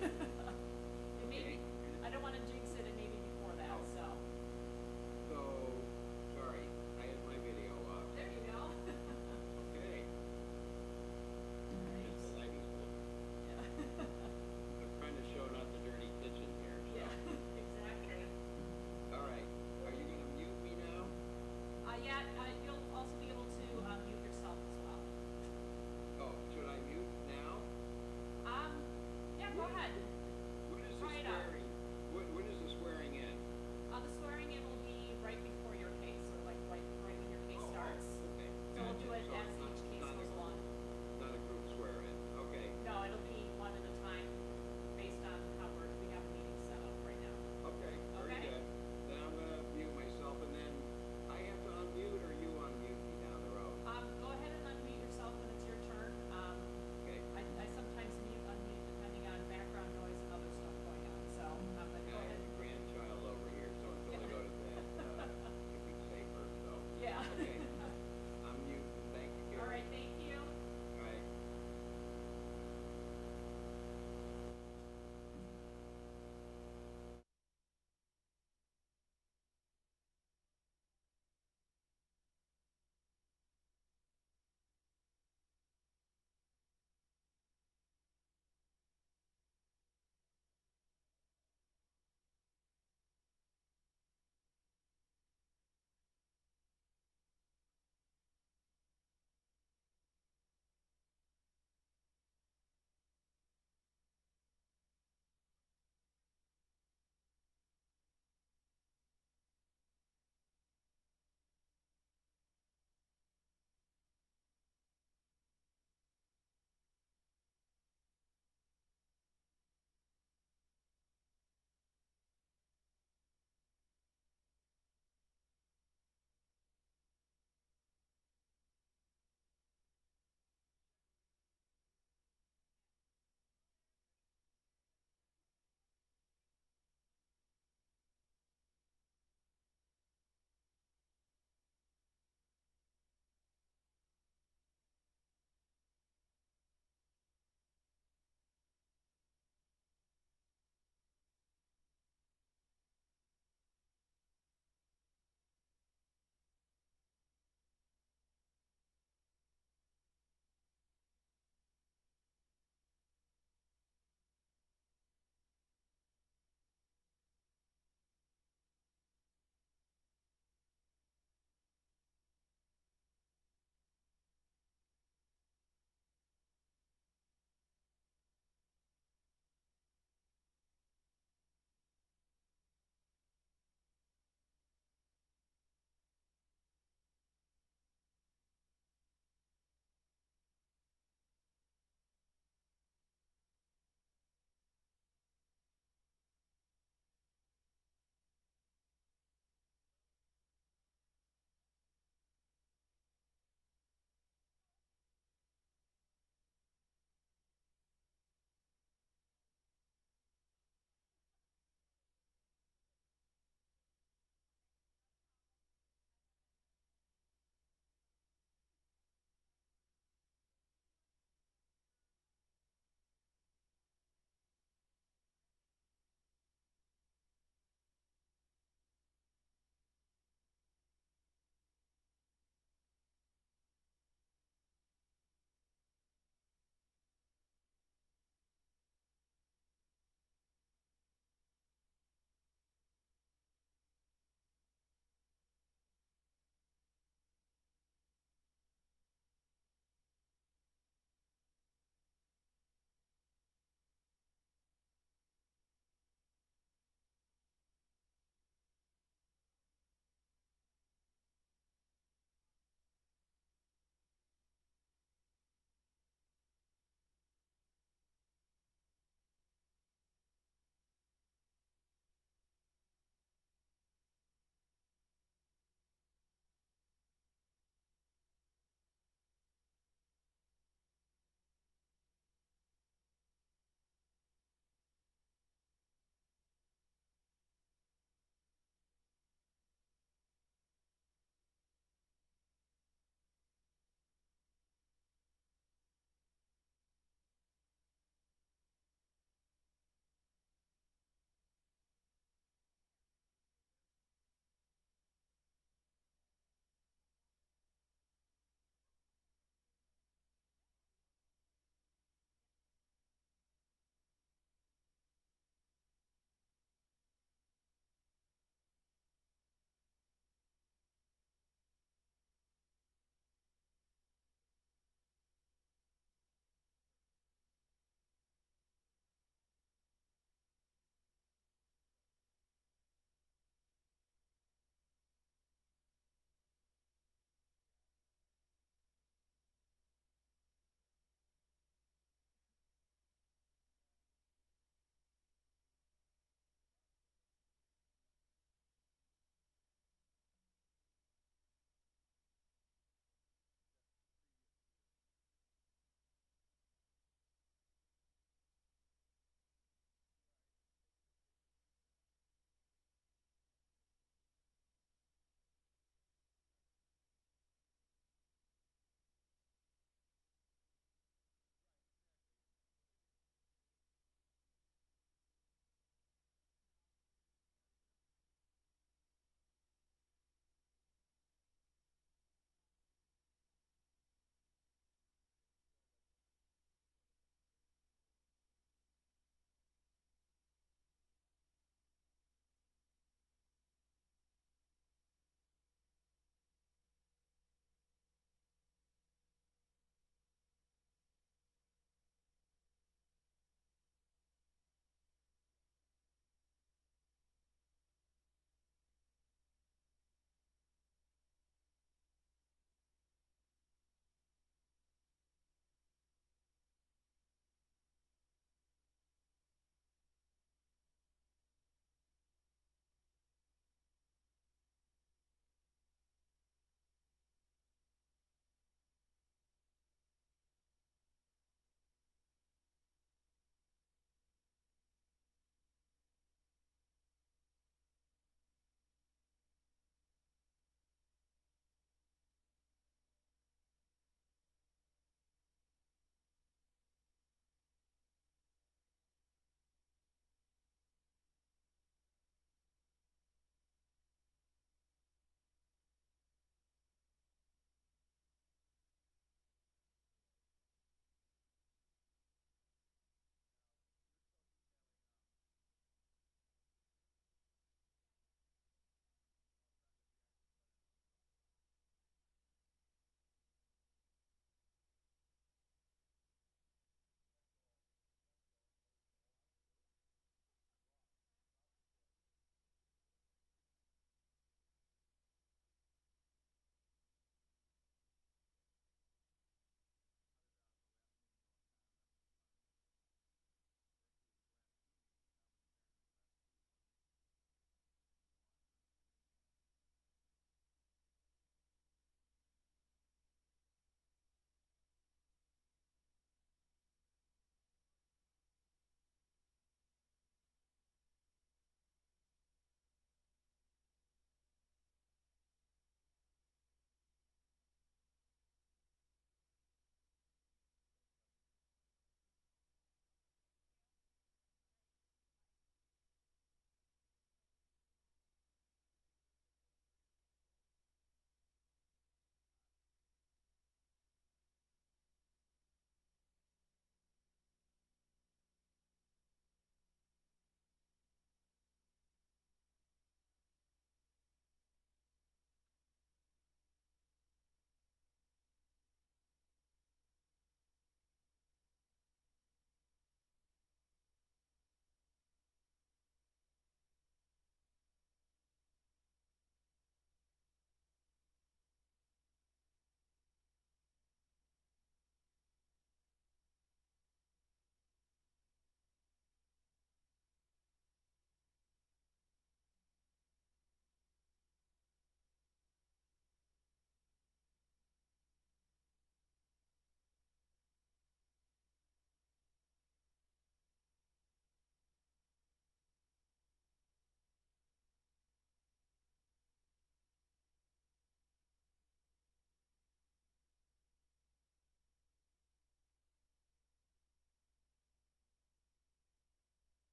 It may be, I don't want to jinx it, and maybe before that, Oh. so. So, sorry, I had my video up. There you go. Okay. Just the lighting's good. Yeah. I'm trying to show not the dirty kitchen here, so. Yeah, exactly. All right, are you gonna mute me now? Yeah, you'll also be able to mute yourself as well. Oh, should I mute now? Yeah, go ahead.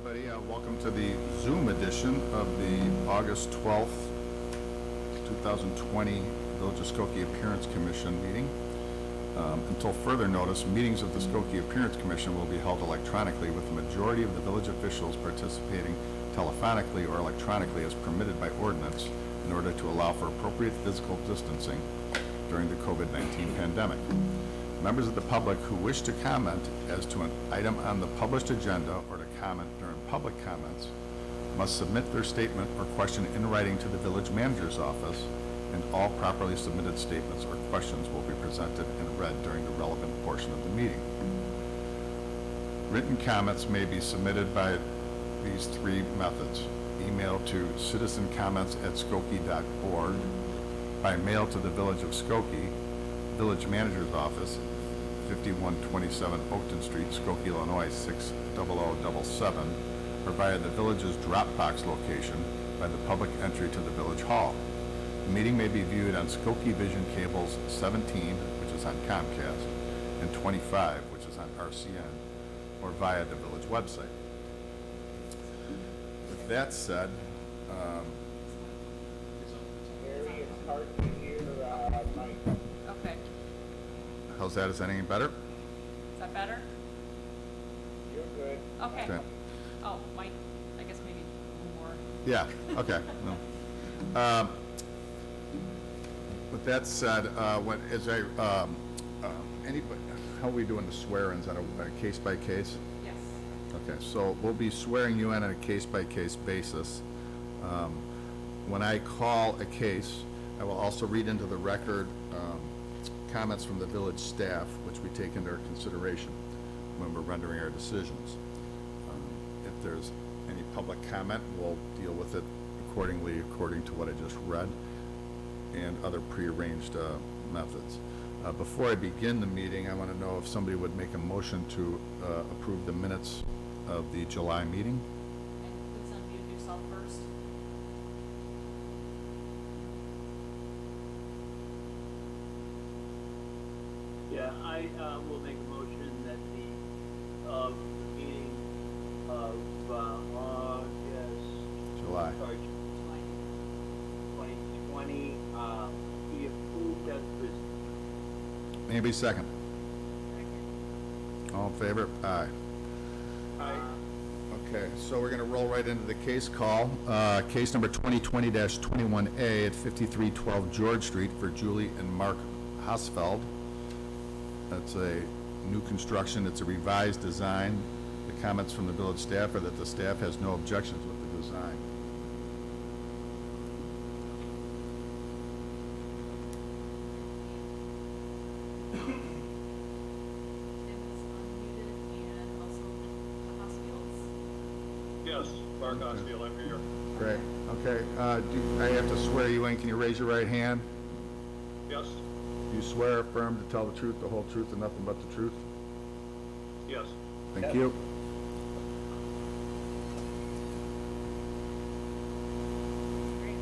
everybody. Welcome to the Zoom edition of the August 12th, 2020 Village of Skokie Appearance Commission meeting. Until further notice, meetings of the Skokie Appearance Commission will be held electronically, with the majority of the village officials participating telephonically or electronically as permitted by ordinance in order to allow for appropriate physical distancing during the COVID-19 pandemic. Members of the public who wish to comment as to an item on the published agenda or to comment during public comments must submit their statement or question in writing to the village manager's office, and all properly submitted statements or questions will be presented and read during the relevant portion of the meeting. Written comments may be submitted by these three methods: email to citizencomments@skokie.org, by mail to the Village of Skokie, Village Manager's Office, 5127 Oakton Street, Skokie, Illinois 60077, or via the Village's Dropbox location by the public entry to the Village Hall. The meeting may be viewed on Skokie Vision Cables 17, which is on Comcast, and 25, which is on RCN, or via the Village website. With that said, Harry, it's hard to hear, Mike. Okay, how's that? Is that any better? is that better? You're good. Okay. Okay. Oh, Mike, I guess maybe more. Yeah, okay. No. With that said, anybody, how are we doing the swear-ins on a case by case? Yes. Okay, so we'll be swearing you in on a case-by-case basis. When I call a case, I will also read into the record comments from the village staff, which we take into our consideration when we're rendering our decisions. If there's any public comment, we'll deal with it accordingly, according to what I just read, and other prearranged methods. Before I begin the meeting, I want to know if somebody would make a motion to approve the minutes of the July meeting. And please unmute yourself first. Yeah, I will make a motion that the meeting of August, July. sorry, 2020 be approved as presented. Anybody second? All in favor? Aye. Okay, so we're going to roll right into the case call. Case number 2020-21A at 5312 George Street for Julie and Mark Hosfeld. That's a new construction. It's a revised design. The comments from the village staff are that the staff has no objections with the design. Tim is unmuted, and also the Hospitals. Yes, Mark Osfield, I'm here. Great. Okay, I have to swear you in. Can you raise your right hand? Yes, Do you swear or affirm to tell the truth, the whole truth, and nothing but the truth? yes. Thank you. Great.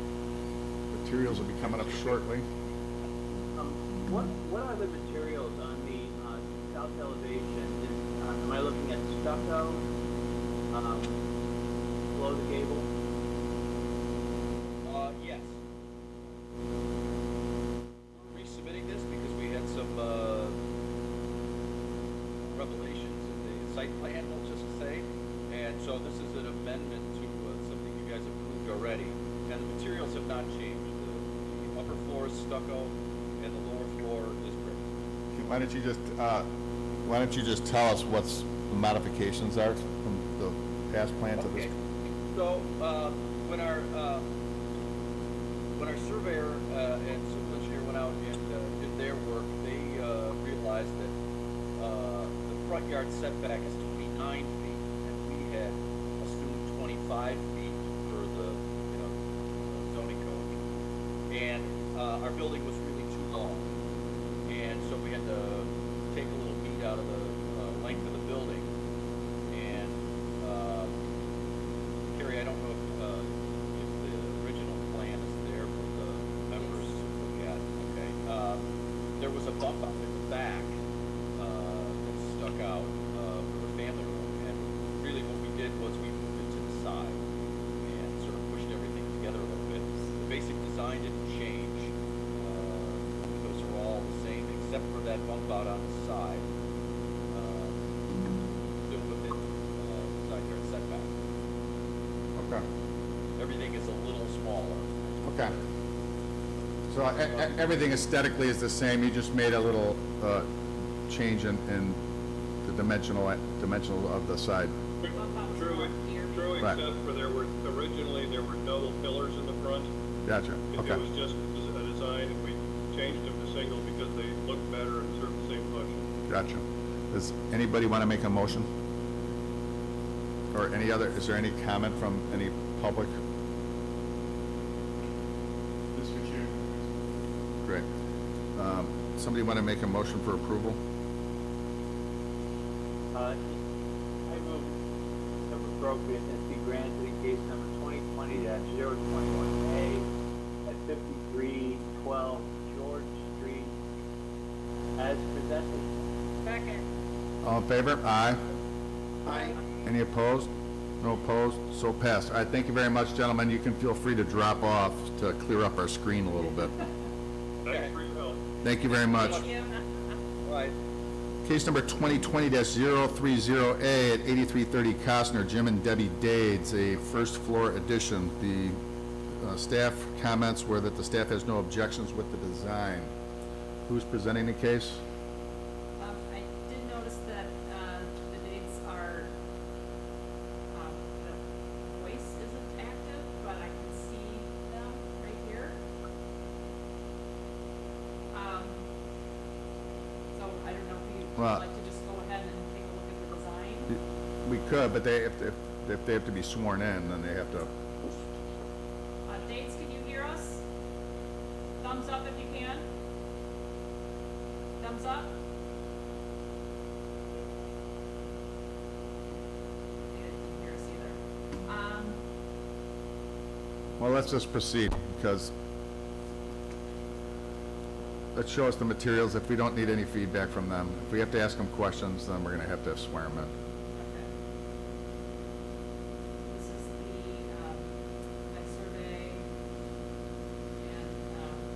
Materials will be coming up shortly. What are the materials on the south elevation? Am I looking at stucco, below the gable? Yes. We're resubmitting this because we had some revelations in the site plan, we'll just say. And so this is an amendment to something you guys approved already. And the materials have not changed. The upper floor is stucco and the lower floor is brick. Why don't you just tell us what's the modifications are from the past plan to this? Okay. So, when our surveyor and civil engineer went out and did their work, they realized that the front yard setback is 29 feet, and we had assumed 25 feet for the zoning code. And our building was really too long, and so we had to take a little beat out of the length of the building. And Carrie, I don't know if the original plan is there for the members to look at. Okay. There was a bump up in the back that stuck out for the family room, and really what we did was we moved basic design didn't change. Windows are all the same except for that bump out on the side. Still within side yard setback. Okay. Everything is a little smaller. Okay. So everything aesthetically is the same, you just made a little change in the dimensional of the side. True, true, Right. except for originally there were double pillars in the front. Gotcha, It okay. was just a design, and we changed them to single because they looked better and served the same function. Gotcha. Does anybody want to make a motion? Or is there any comment from any public? Mr. Chair. Great. Somebody want to make a motion for approval? I move of appropriateness be granted in case number 2020-021A at 5312 George Street as presented. Second. All in favor? Aye. Aye. Any opposed? No opposed? So passed. All right, thank you very much, gentlemen. You can feel free to drop off to clear up our screen a little bit. Thanks for your help. Thank you very much. Thank you. All right. Case number 2020-030A at 8330 Costner, Jim and Debbie Dades, a first floor addition. The staff comments were that the staff has no objections with the design. Who's presenting the case? I did notice that, the dates are, the voice isn't active, but I can see them right here. So I don't know if you would Well- like to just go ahead and take a look at the design. We could, but if they have to be sworn in, then they have to. Dates, can you hear us? Thumbs up if you can. Thumbs up. They didn't hear us either. Well, let's just proceed, because let's show us the materials. If we don't need any feedback from them, if we have to ask them questions, then we're gonna have to swear them in. Okay. This is the survey, and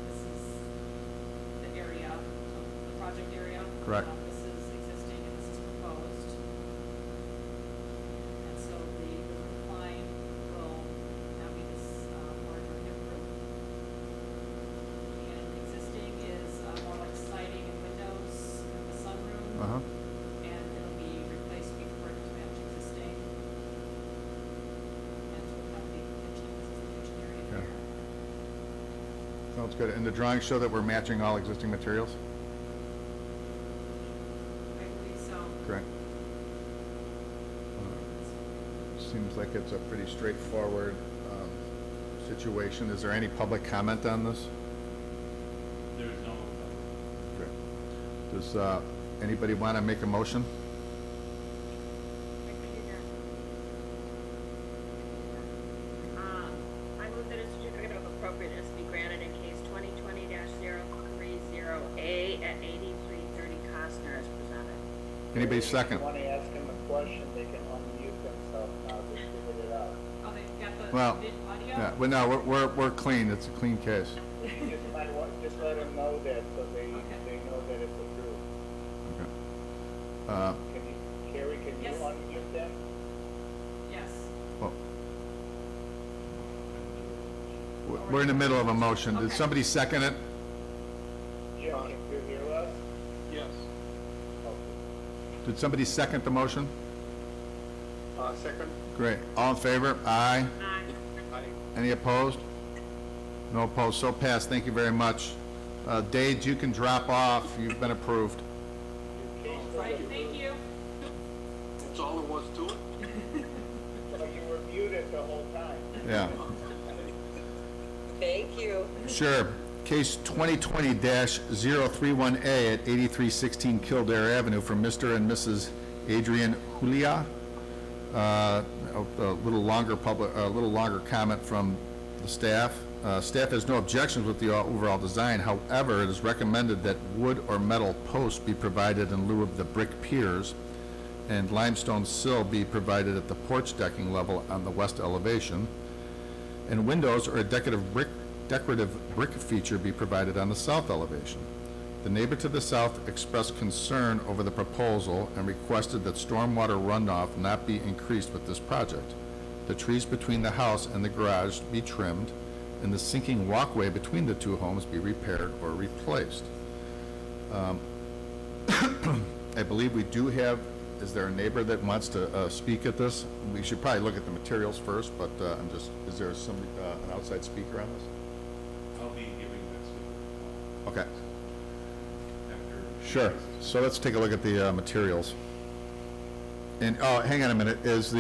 this is the area, the project area. Correct. This is existing and this is proposed. And so the roof line will now be this moratorium roof. And existing is more like siding and windows and the sunroom. Uh-huh. And it'll be replaced before to match existing. And so we'll have the kitchen, this is the kitchen area Okay. here. Sounds good. And the drawings show that we're matching all existing materials? I believe so. Correct. Seems like it's a pretty straightforward situation. Is there any public comment on this? There is no. Okay. Does anybody want to make a motion? I move that a certificate of appropriateness be granted in case 2020-030A at 8330 Costner as presented. Anybody second? If you want to ask them a question, they can unmute themselves now, just figure it out. Oh, they got the Well, audio? yeah, well, no, we're clean. It's a clean case. You just might want, just let them know that, so they know that it's approved. Okay. Can you, Carrie, can you Yes. unmute them? Yes. Well, we're in the middle of a motion. Did Okay. somebody second it? Jim, can you hear us? Yes. Okay. Did somebody second the motion? Second? Great. All in favor? Aye. Aye. Any opposed? No opposed. So passed. Thank you very much. Dade, you can drop off. You've been approved. Your case was Right, approved. thank you. That's all there was to it? So you were muted the whole time. Yeah. Thank you. Sure. Case 2020-031A at 8316 Kildare Avenue from Mr. and Mrs. Adrian Julia. A little longer comment from the staff. Staff has no objections with the overall design. However, it is recommended that wood or metal posts be provided in lieu of the brick piers, and limestone sill be provided at the porch decking level on the west elevation. And windows or a decorative brick decorative brick feature be provided on the south elevation. The neighbor to the south expressed concern over the proposal and requested that stormwater runoff not be increased with this project. The trees between the house and the garage be trimmed, and the sinking walkway between the two homes be repaired or replaced. I believe we do have, is there a neighbor that wants to speak at this? We should probably look at the materials first, but is there some, an outside speaker on this? I'll be giving this Okay, after. sure. So let's take a look at the materials. And, oh, hang on a minute, is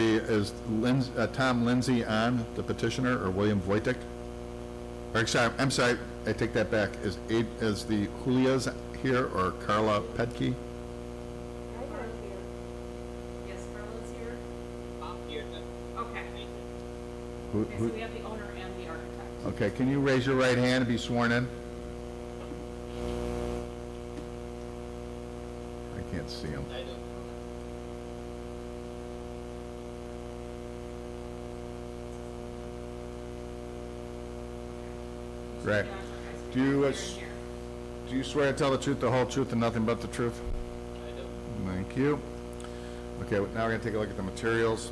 Tom Lindsay on, the petitioner, or William Voitek? Or, I'm sorry, I take that back. Is the Julia's here, or Carla Pedke? Yes, Carla's here. I'm here then. Okay. Who- Okay, so we have the owner and the architect. Okay, can you raise your right hand and be sworn in? I can't see him. I don't. Right. Do you swear to tell the truth, the whole truth, and nothing but the truth? I don't. Thank you. Okay, now we're gonna take a look at the materials.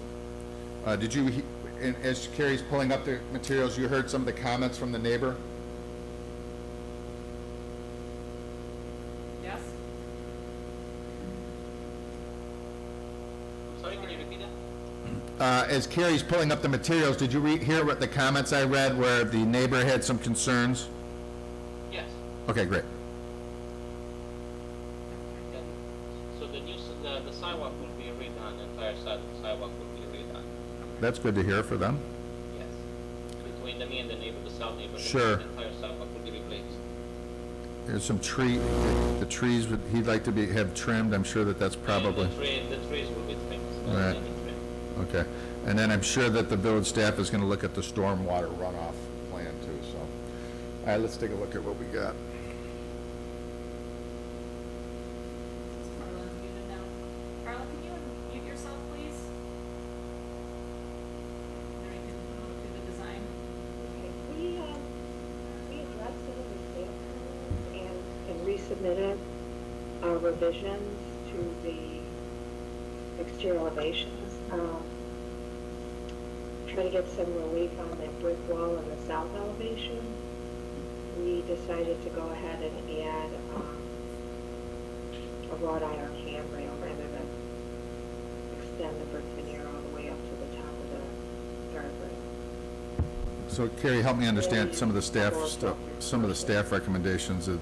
Did you, and as Carrie's pulling up the materials, you heard some of the comments from the neighbor? Yes? Sorry, can you repeat that? As Carrie's pulling up the materials, did you hear what the comments I read where the neighbor had some concerns? Yes. Okay, great. Yeah. So the sidewalk will be redone, the entire sidewalk will be redone. That's good to hear for them. Yes. Between me and the neighbor, the south neighbor. Sure. The entire sidewalk will be replaced. There's some the trees he'd like to have trimmed. I'm sure that's probably. And the trees will be trimmed. Right. Okay, and then I'm sure that the village staff is gonna look at the stormwater runoff plan too, so. All right, let's take a look at what we got. Is Carla unmuted now? Carla, can you unmute yourself, please? Then we can go through the design. We addressed some of the staff comments and resubmitted our revisions to the exterior elevations. Try to get some relief on that brick wall in the south elevation. We decided to go ahead and add a wrought iron handrail rather than extend the brick veneer all the way up to the top of the guardrail. So Carrie, help me understand some of the staff stuff, some of the staff recommendations of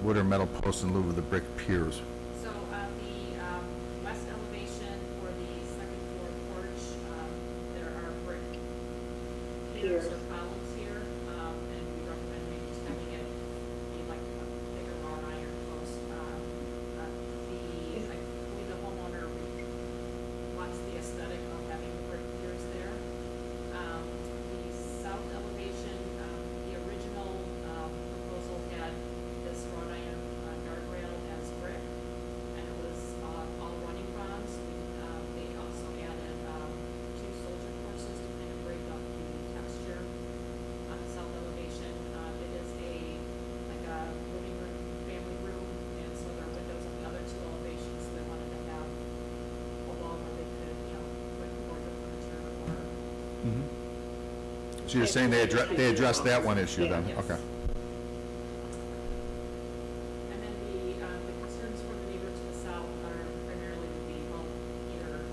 wood or metal posts in lieu of the brick piers. So, the, west elevation for the second floor porch, there are brick piers or columns here, and we recommend maybe just having it be like a bigger wrought iron post. I believe the homeowner wants the aesthetic of having brick piers there. The south elevation, the original, proposal had this wrought iron guardrail as brick, and it was all running bronze. They also added 2 soldier courses to kind of break up the texture on the south elevation. It is like a living room, family room, and so there are windows on the other 2 elevations, so they wanted to have a wall where they could, put more furniture or. So you're saying they addressed that one issue then? Yes. Okay. And then the concerns from the neighbor to the south are primarily would be, well, either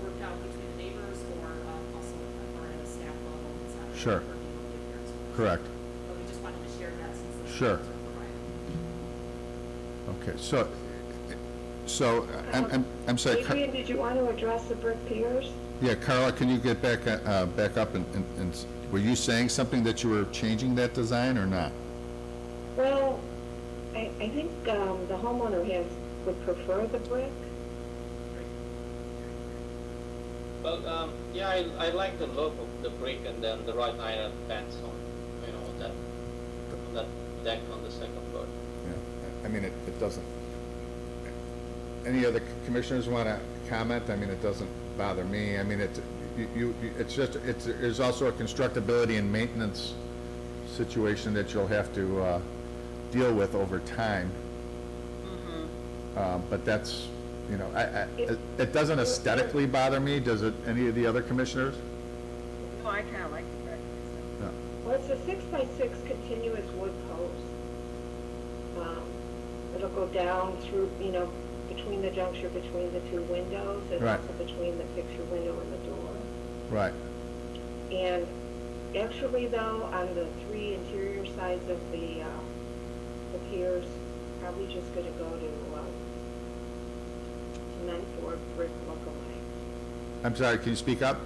worked out between the neighbors or also or at a staff level. It's not really Sure. working with the appearance of the- Correct. But we just wanted to share that since the Sure. concerns were provided. Okay, I'm sorry. Adrian, did you want to address the brick piers? Yeah, Carla, can you get back up and were you saying something that you were changing that design or not? Well, I think the homeowner would prefer the brick. Well, yeah, I like the look of the brick and then the wrought iron fence on, that deck on the second floor. Yeah, I mean, it doesn't, any other commissioners want to comment? I mean, it doesn't bother me. I mean, it's just, there's also a constructability and maintenance situation that you'll have to, deal with over time. But that's, you know, it doesn't aesthetically bother me, does it, any of the other commissioners? No, I kinda like the brick. No. Well, it's a 6x6 continuous wood post. It'll go down through, you know, between the juncture between the two windows and Right. also between the picture window and the door. Right, And actually though, on the three interior sides of the piers, probably just gonna go to 94 brick look-alike. I'm sorry, can you speak up?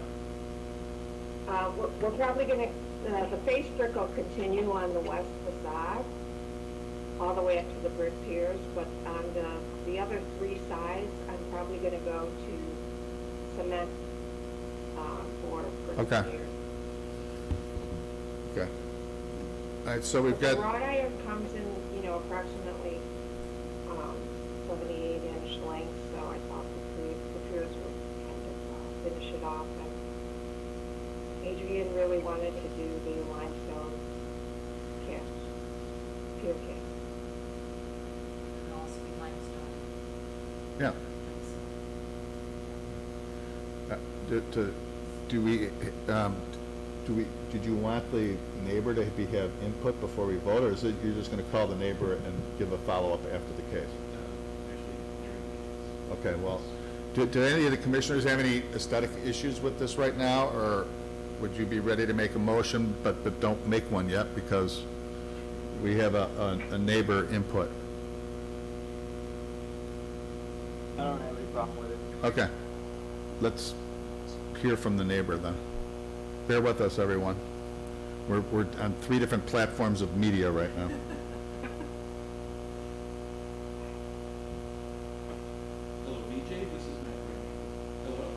We're probably gonna, the face brick will continue on the west facade, all the way up to the brick piers, but on the other three sides, I'm probably gonna go to cement, for brick Okay. piers. Okay. All right, so we've But the got, wrought iron comes in, you know, approximately, 78-inch length, so I thought the piers would kind of finish it off. And Adrian really wanted to do the limestone cast, pier cast. And also be limestone. yeah. Did you want the neighbor to have input before we vote, or is it you're just gonna call the neighbor and give a follow-up after the case? Okay, well, do any of the commissioners have any aesthetic issues with this right now, or would you be ready to make a motion, but don't make one yet, because we have a neighbor input? I don't have any problem with it. Okay, let's hear from the neighbor then. Bear with us, everyone. We're on 3 different platforms of media right now. Hello, BJ, this is Matt. Hello?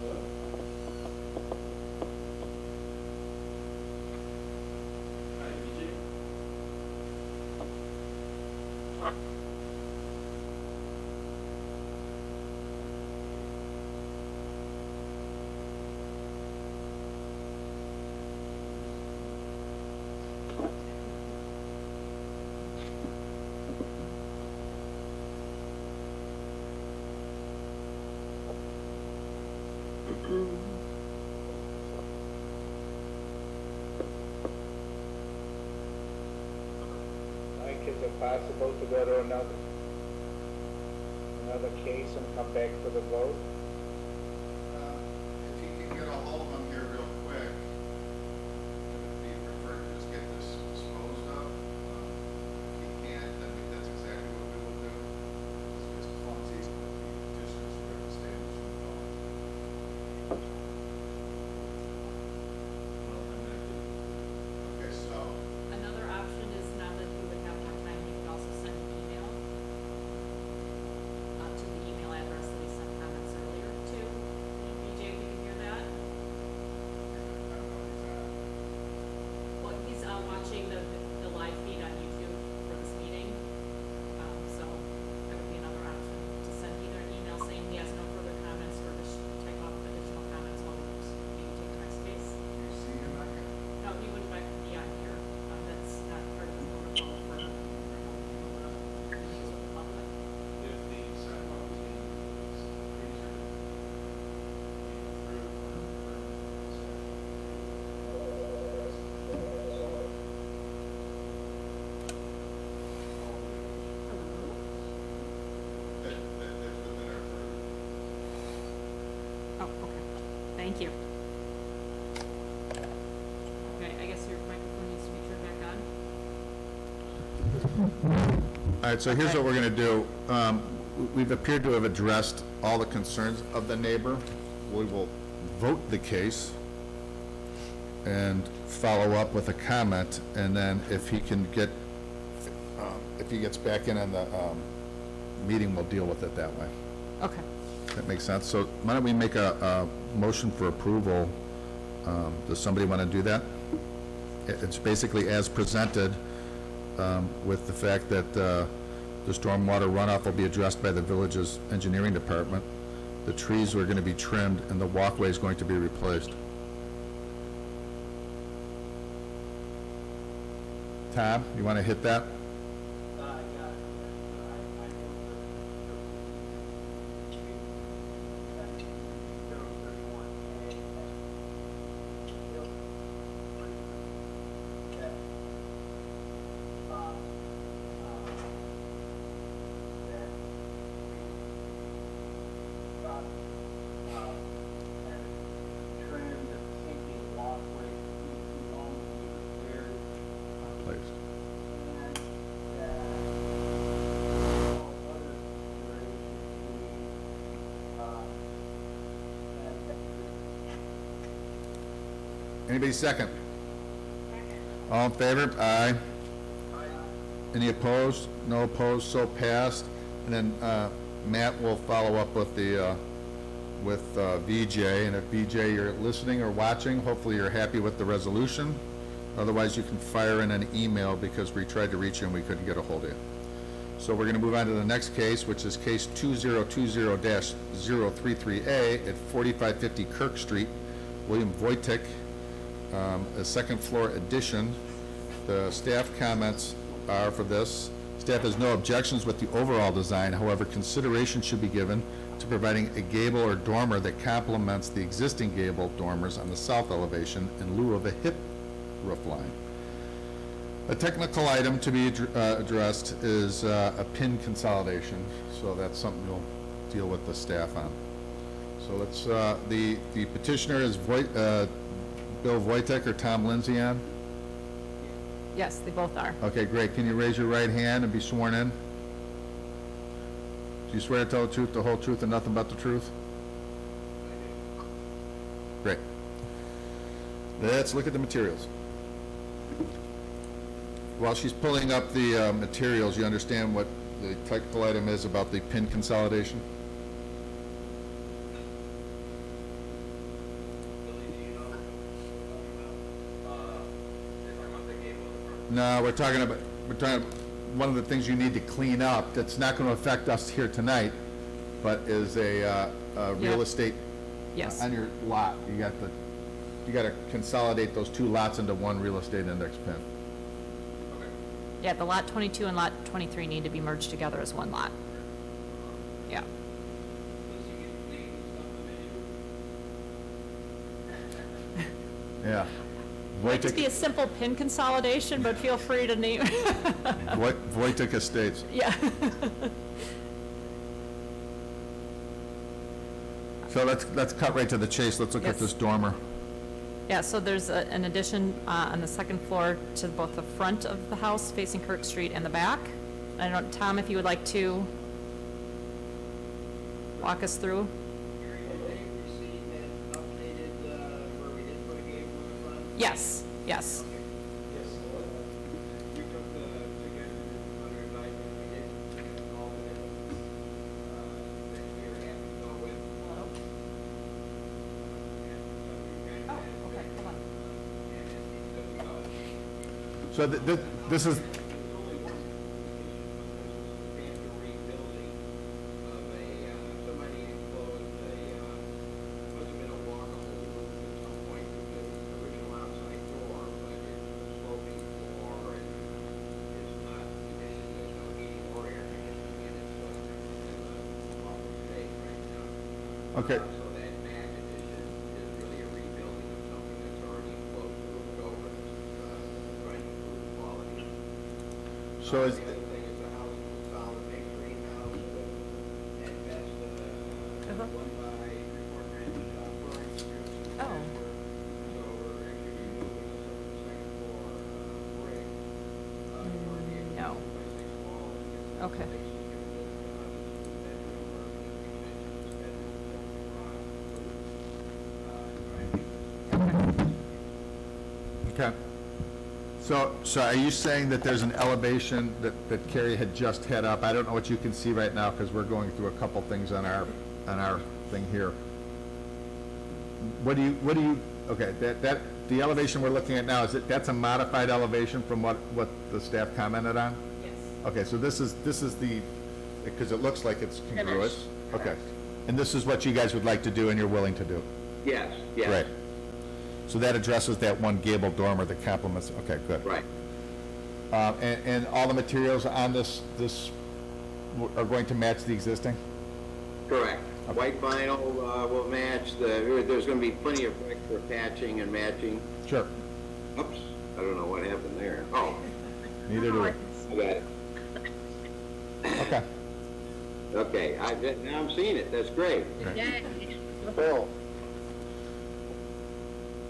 Hello? Hi, BJ? Mike, is it possible to go to another case and come back for the vote? If you can get a hold of them here real quick, if you prefer to just get this disposed of, if you can't, then that's exactly what we will do. It's just funsies with the petitions for the state. Well, I'm gonna do Okay, so, Another option is now that you would have more time, you could also send an email to the email address that we sent comments earlier to. BJ, if you can hear that? Well, he's watching the live feed on YouTube for this meeting. So that would be another option, to send either an email saying he has no further comments or to type up additional comments while we maybe take the next case. you see him, I can. No, he wouldn't like to be on here. That's not part of the protocol for meetings with the public. if the sidewalk team is freezer, through Oh, okay. Thank you. Okay, I guess your microphone needs to be turned back on. All right, so here's what we're gonna do. We've appeared to have addressed all the concerns of the neighbor. We will vote the case and follow up with a comment, and then if he can get, if he gets back in on the, meeting, we'll deal with it that way. Okay. That makes sense. So why don't we make a motion for approval? Does somebody want to do that? It's basically as presented, with the fact that the stormwater runoff will be addressed by the village's engineering department. The trees are going to be trimmed and the walkway is going to be replaced. Tom, you want to hit that? Placed. Anybody second? All in favor? Aye. Any opposed? No opposed, so passed. And then Matt will follow up with the VJ, and if VJ you're listening or watching, hopefully you're happy with the resolution. Otherwise, you can fire in an email because we tried to reach you and we couldn't get a hold of you. So we're going to move on to the next case, which is case 2020-033A at 4550 Kirk Street, William Wojtek, a second floor addition. The staff comments are for this. Staff has no objections with the overall design. However, consideration should be given to providing a gable or dormer that complements the existing gable dormers on the south elevation in lieu of a hip roof line. A technical item to be addressed is a pin consolidation, so that's something you'll deal with the staff on. So let's, the petitioner is Bill Wojtek or Tom Lindsay on? Yes, they both are. Okay, great. Can you raise your right hand and be sworn in? Do you swear to tell the truth, the whole truth, and nothing but the truth? Great. Let's look at the materials. While she's pulling up the materials, you understand what the technical item is about the pin consolidation? No, we're talking about one of the things you need to clean up that's not going to affect us here tonight, but is a real estate Yes. on your lot. You got to consolidate those two lots into one real estate index pin. Yeah, the lot 22 and lot 23 need to be merged together as one lot. Yeah. Yeah. Might just be a simple pin consolidation, but feel free to name. Wojtek Estates. Yeah. So let's cut right to the chase. Let's look at Yes. this dormer. Yeah, so there's an addition on the second floor to both the front of the house facing Kirk Street and the back. I don't, Tom, if you would like to walk us through? Yes, yes. We took the together under advisement, we did all the that we were happy to go with. Oh, okay, hold on. So this is, Only one substantial rebuilding of somebody enclosed must have been a walkable roof at some point with the original outside door, but it's a sloping floor and it's not, there's no heating or air conditioning in it, so it's an awful state right now. okay. So that back addition is really a rebuilding of something that's already enclosed, roofed over, trying to improve the quality. So is, The other thing is the house was solid, big greenhouse, at best, one by 3/4 inch, flooring strips. Oh. So we're actually removing some of the second floor, brick, for the No. 8x6 wall, and it's Okay. basically given the bedroom or the extension of this bedroom, so we're okay. So are you saying that there's an elevation that Carrie had just had up? I don't know what you can see right now because we're going through a couple things on our thing here. What do you Okay, the elevation we're looking at now, that's a modified elevation from what the staff commented on? Yes. Okay, so this is the, because it looks like it's congruous? Okay. And this is what you guys would like to do and you're willing to do? Yes, yes. Great. So that addresses that one gable dormer that complements, okay, good. Right. And all the materials on this are going to match the existing? Correct. White vinyl will match, there's gonna be plenty of brick for patching and matching. Sure. Oops, I don't know what happened there. Oh, Neither do we. I got it. Okay. Okay, now I'm seeing it, that's great. Cool.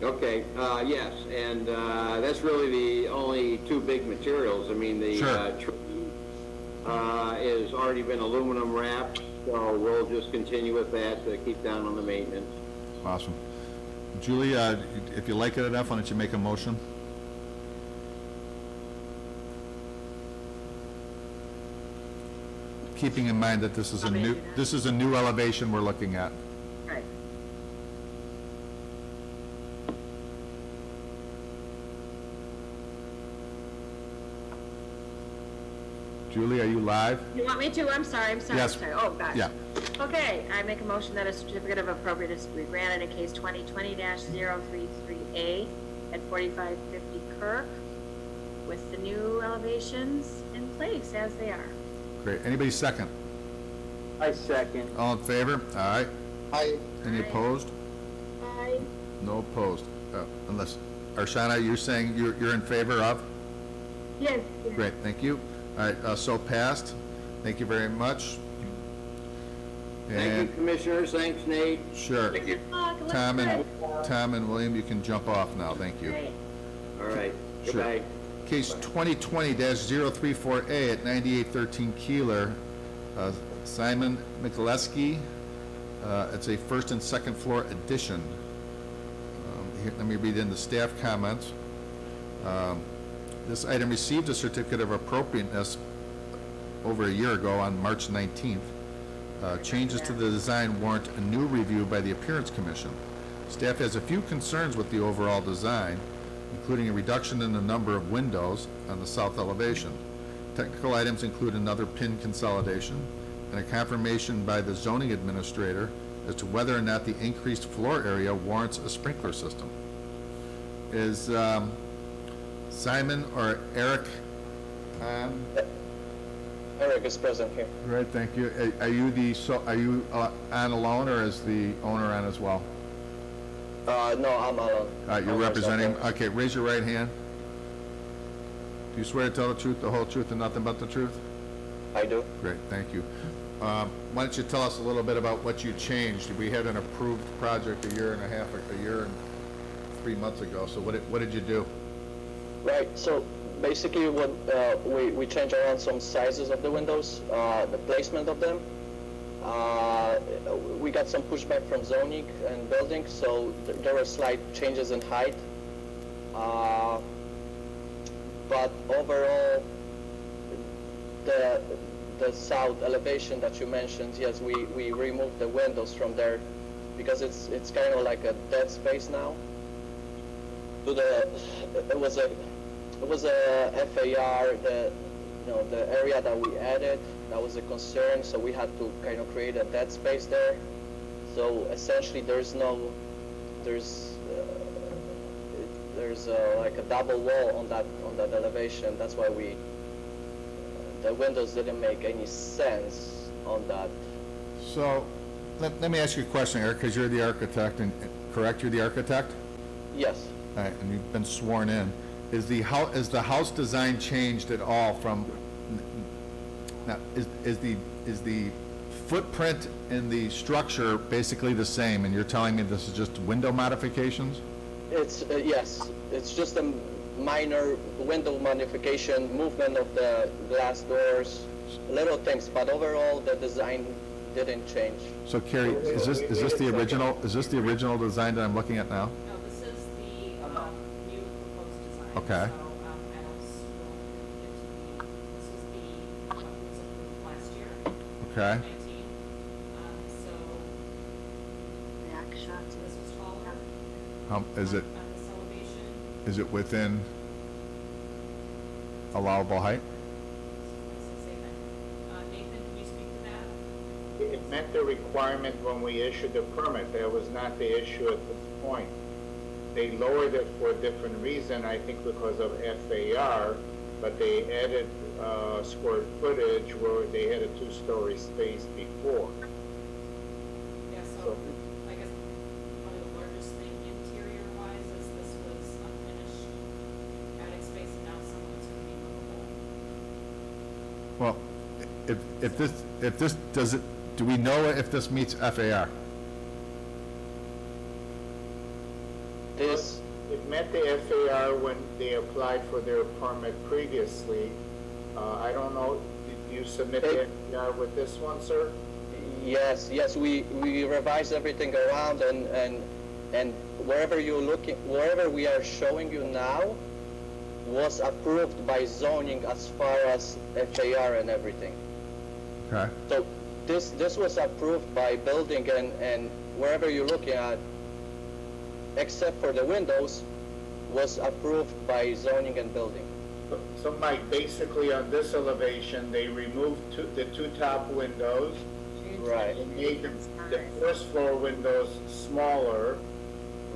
Okay, yes, and that's really the only two big materials. I mean, the Sure. tree is already been aluminum wrapped, so we'll just continue with that to keep down on the maintenance. Awesome. Julie, if you like it enough, why don't you make a motion? Keeping in mind that this is I'll do that. this is a new elevation we're looking at. Right. Julie, are you live? You want me to? I'm sorry. Yes. Oh, gosh. Yeah. Okay, I make a motion that a certificate of appropriateness be granted in case 2020-033A at 4550 Kirk with the new elevations in place as they are. Great. Anybody second? I second. All in favor? Aye. Aye. Any Aye. opposed? Aye. No opposed. Unless, Arshana, you're saying you're in favor of? Yes. Great, thank you. All right, so passed. Thank you very much. Thank you, And, Commissioners, thanks, Nate. sure. Thank you. Tom and William, you can jump off now, thank you. Great. All right, Sure. goodbye. Case 2020-034A at 9813 Keeler, Simon Mikuleski. It's a first and second floor addition. Here, let me read in the staff comments. This item received a certificate of appropriateness over a year ago on March 19th. Changes to the design warrant a new review by the Appearance Commission. Staff has a few concerns with the overall design, including a reduction in the number of windows on the south elevation. Technical items include another pin consolidation and a confirmation by the zoning administrator as to whether or not the increased floor area warrants a sprinkler system. Is Simon or Eric on? Eric is present here. Right, thank you. Are you on alone, or is the owner on as well? No, I'm alone. You're representing, okay, raise your right hand. Do you swear to tell the truth, the whole truth, and nothing but the truth? I do. Great, thank you. Why don't you tell us a little bit about what you changed? We had an approved project a year and 3 months ago, so what did you do? Right, so basically what we changed around some sizes of the windows, the placement of them. We got some pushback from zoning and building, so there were slight changes in height. But overall, the south elevation that you mentioned, yes, we removed the windows from there because it's kind of like a dead space now. It was a FAR, the area that we added, that was a concern, so we had to kind of create a dead space there. So essentially there's like a double wall on that elevation. That's why the windows didn't make any sense on that. So, let me ask you a question, Eric, because you're the architect, and correct, you're the architect? Yes. All right, and you've been sworn in. Is the house design changed at all from, now, is the footprint in the structure basically the same, and you're telling me this is just window modifications? It's, yes, it's just a minor window modification, movement of the glass doors, little things, but overall the design didn't change. So Carrie, is this the original design that I'm looking at now? No, this is the new proposed design. Okay. So, this is what was approved last year. Okay. 19. So Back shots. this was taller. Is it, On this elevation. is it within allowable height? Nathan, can you speak to that? It met the requirement when we issued the permit. That was not the issue at this point. They lowered it for a different reason, I think because of FAR, but they added square footage where they had a two-story space before. Yeah, so I guess probably the largest thing interior-wise is this was unfinished attic space, and now some of it's gonna be livable. Well, if this, does it, do we know if this meets FAR? This, It met the FAR when they applied for their permit previously. I don't know, did you submit the FAR with this one, sir? yes, we revised everything around and wherever you're looking, wherever we are showing you now was approved by zoning as far as FAR and everything. Okay. So this was approved by building and wherever you're looking at, except for the windows, was approved by zoning and building. So Mike, basically on this elevation, they removed the two top windows. Right. And made the first floor windows smaller.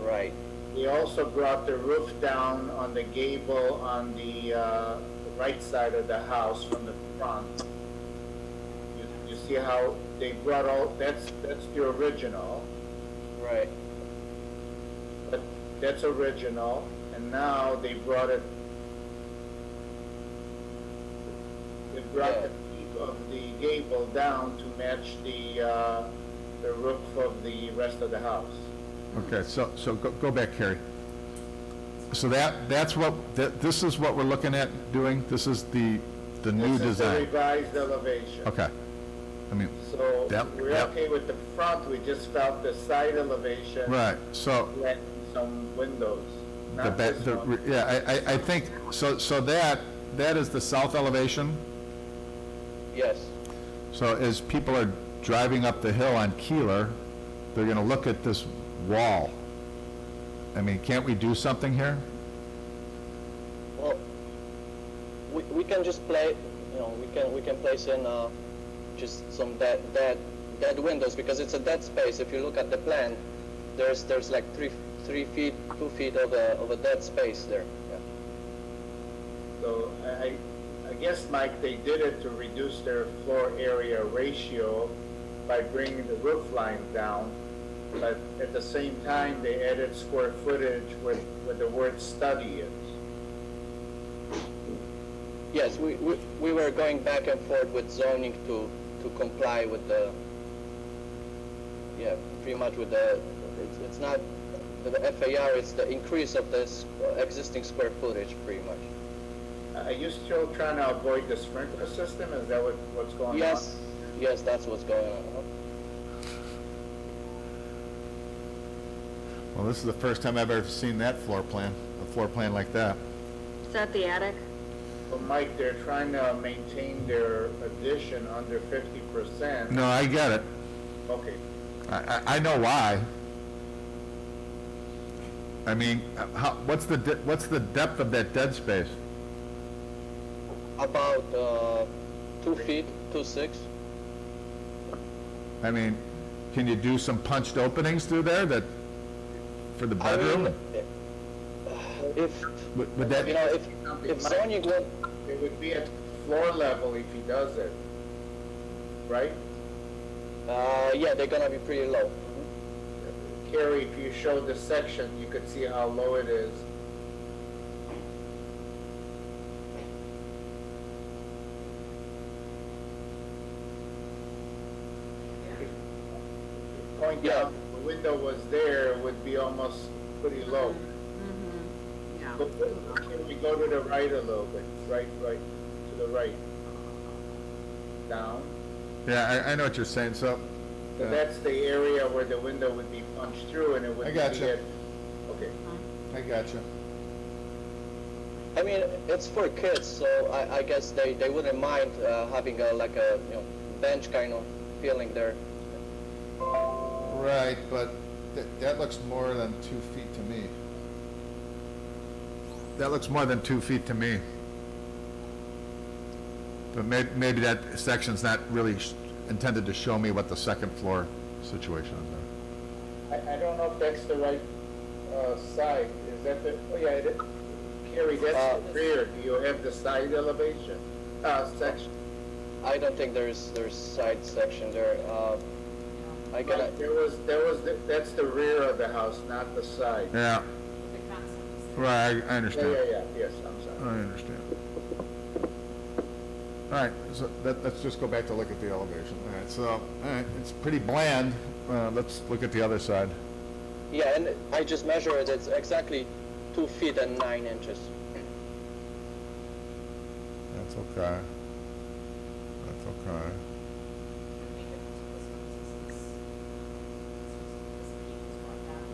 Right. They also brought the roof down on the gable on the right side of the house from the front. You see how they brought that's the original. Right. But that's original, and now they brought it. They brought the peak of the gable down to match the roof of the rest of the house. Okay, so go back, Carrie. So that's what, this is what we're looking at doing? This is the new This is the design? revised elevation. Okay. I mean, So that- we're that- okay with the front, we just felt the side elevation. right, so, Let some windows, not this one. yeah, I think, so that is the south elevation? Yes. So as people are driving up the hill on Keeler, they're gonna look at this wall. I mean, can't we do something here? Well, we can just play, we can place in just some dead windows because it's a dead space. If you look at the plan, there's like 3 feet, 2 feet of a dead space there. Yeah. So I guess, Mike, they did it to reduce their floor area ratio by bringing the roof line down, but at the same time, they added square footage where the word study is. Yes, we were going back and forth with zoning to comply with the, pretty much with the, it's not the FAR, it's the increase of this existing square footage pretty much. Are you still trying to avoid the sprinkler system? Is that what's going on? Yes, that's what's going on. Well, this is the first time I've ever seen that floor plan, a floor plan like that. Is that the attic? Well, Mike, they're trying to maintain their addition under 50%. No, I get it. Okay. I know why. I mean, what's the depth of that dead space? About 2 feet, 2.6. I mean, can you do some punched openings through there for the bedroom? Would that, if zoning would, It would be at floor level if he does it, right? they're gonna be pretty low. Carrie, if you show the section, you could see how low it is. Point down, the window was there, it would be almost pretty low. Yeah. But can we go to the right a little bit, right, to the right? Down. yeah, I know what you're saying, so. So that's the area where the window would be punched through and it would I be gotcha. at, okay. I gotcha. I mean, it's for kids, so I guess they wouldn't mind having like a bench kind of feeling there. Right, but That looks more than 2 feet to me. That looks more than 2 feet to me. But maybe that section's not really intended to show me what the second floor situation is there. I don't know if that's the right, side, is that the, oh yeah, Carrie, that's the rear, do you have the side elevation, section? I don't think there's side section there. I gotta. Right, that's the rear of the house, not the side. Yeah, The concept is right, I understand. Yeah, yes, I'm sorry. I understand. All right, so let's just go back to look at the elevation. All right, so, all right, it's pretty bland. Let's look at the other side. Yeah, and I just measured it. It's exactly 2 feet and 9 inches. That's okay. That's okay.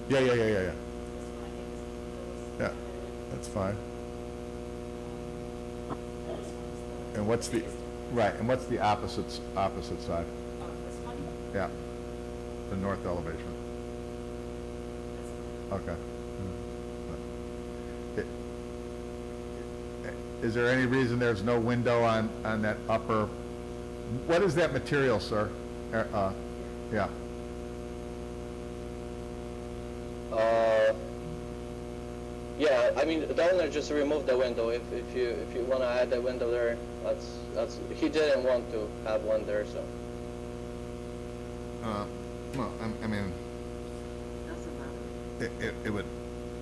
Yeah. Yeah, that's fine. And what's the, right, and what's the opposite side? this one, Yeah, the north elevation. Okay. Is there any reason there's no window on that upper, what is that material, sir? Yeah. Yeah, I mean, the owner just removed the window. If you want to add a window there, that's he didn't want to have one there, so. Well, I mean, it would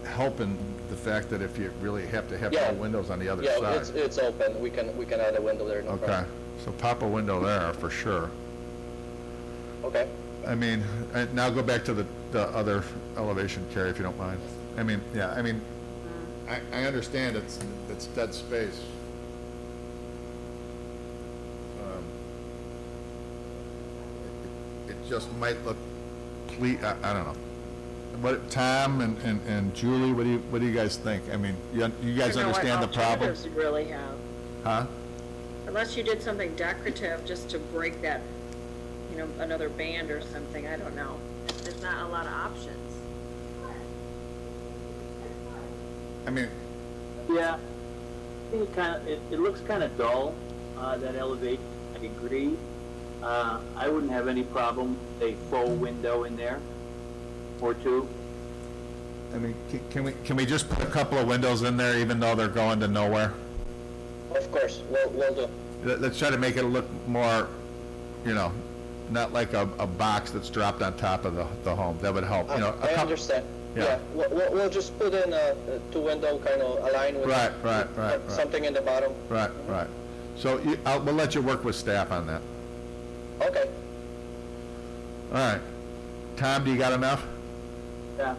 help in the fact that if you really have to have Yeah. no windows on the other Yeah, side. it's open. We can add a window there, no Okay, problem. so pop a window there for sure. Okay. I mean, now go back to the other elevation, Carrie, if you don't mind. I mean, yeah, I mean, I understand it's dead space. It just might look, I don't know. What, Tom and Julie, what do you guys think? I mean, you guys understand the problem? Alternatives you really have, Huh? unless you did something decorative just to break that, another band or something, I don't know. There's not a lot of options. I mean, Yeah, I think it looks kind of dull, that elevation, I agree. I wouldn't have any problem with a faux window in there, or two. I mean, can we just put a couple of windows in there even though they're going to nowhere? Of course, we'll do. Let's try to make it look more, not like a box that's dropped on top of the home. That would help, I understand. Yeah. We'll just put in a two window kind of aligned with Right. something in the bottom. Right. So we'll let you work with staff on that. Okay. All right. Tom, do you got enough? Yeah.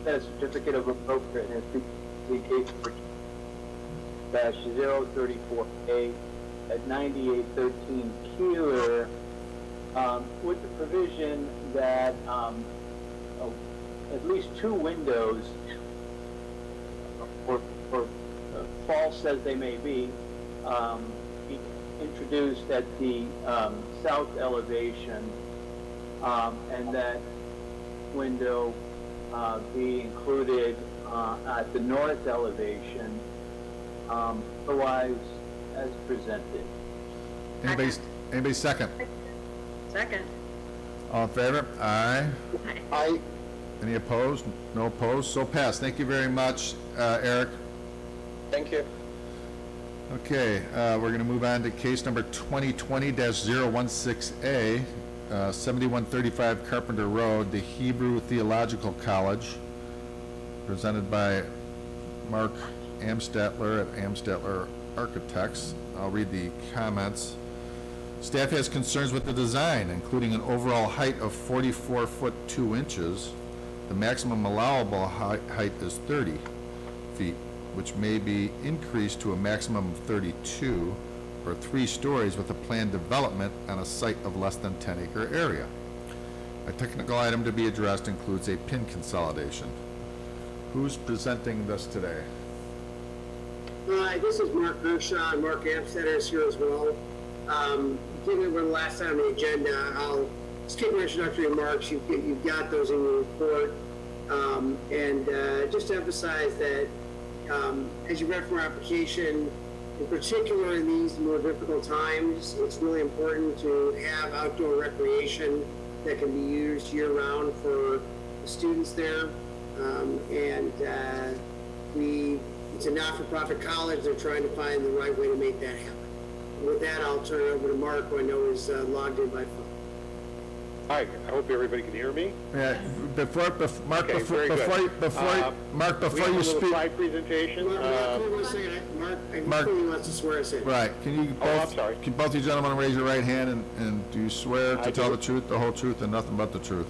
That certificate of appropriateness, the case for dash 034A at 9813 Keeler, with the provision that at least two windows, or false as they may be introduced at the south elevation, and that window be included at the north elevation, otherwise as presented. Anybody second? Second. All in favor? Aye. Aye. Any opposed? No opposed? So passed. Thank you very much, Eric. Thank you. Okay, we're going to move on to case number 2020-016A, 7135 Carpenter Road, the Hebrew Theological College, presented by Mark Amstetler at Amstetler Architects. I'll read the comments. Staff has concerns with the design, including an overall height of 44 foot 2 inches. The maximum allowable height is 30 feet, which may be increased to a maximum of 32 or 3 stories with a planned development on a site of less than 10-acre area. A technical item to be addressed includes a pin consolidation. Who's presenting this today? Hi, this is Mark Gershaw, and Mark Amstetter is here as well. Given we're the last time on the agenda, I'll skip your introductory remarks. You've got those in your report. And just to emphasize that as you read from our application, in particular in these more difficult times, it's really important to have outdoor recreation that can be used year-round for the students there. It's a not-for-profit college. They're trying to find the right way to make that happen. With that, I'll turn it over to Mark, who I know is logged in by phone. Hi, I hope everybody can hear me. Yeah, Mark, Okay, very good. before you speak. Slide presentation. Mark, hold on a second. Mark, I Mark- think he wants to swear us in. Right, can you I'm both, sorry. can both you gentlemen raise your right hand and do you swear to I tell do. the truth, the whole truth, and nothing but the truth?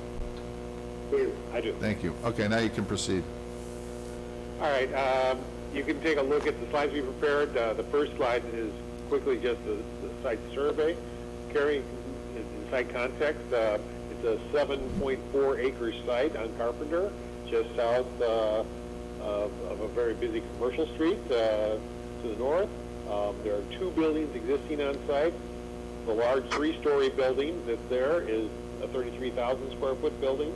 Yeah. I do. Thank you. Okay, now you can proceed. All right, you can take a look at the slides we prepared. The first slide is quickly just the site survey. Carrying in site context, it's a 7.4 acre site on Carpenter, just south of a very busy commercial street to the north. There are two buildings existing on site. The large three-story building that's there is a 33,000 square foot building,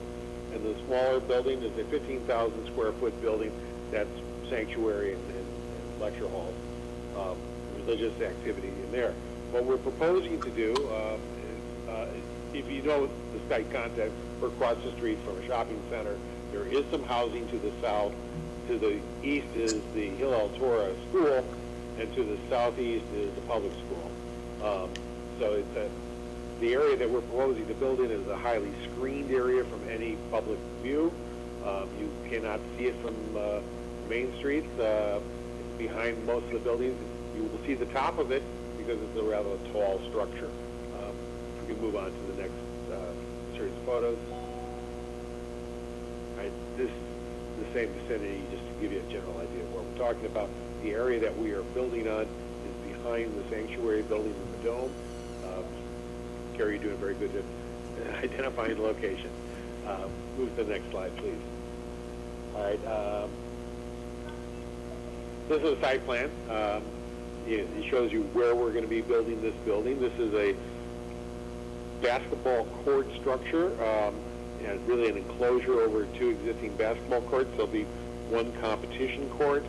and the smaller building is a 15,000 square foot building that's sanctuary and lecture halls, religious activity in there. What we're proposing to do is, if you know the site context, we're across the street from a shopping center. There is some housing to the south. To the east is the Hillel Torah School, and to the southeast is the public school. So it's the area that we're proposing to build in is a highly screened area from any public view. You cannot see it from Main Street. Behind most of the buildings, you will see the top of it because it's a rather tall structure. We can move on to the next series of photos. This is the same vicinity, just to give you a general idea of what we're talking about. The area that we are building on is behind the sanctuary building in the dome. Gary, you're doing very good at identifying the location. Move to the next slide, please. All right. This is a site plan. It shows you where we're going to be building this building. This is a basketball court structure, and really an enclosure over two existing basketball courts. There'll be one competition court,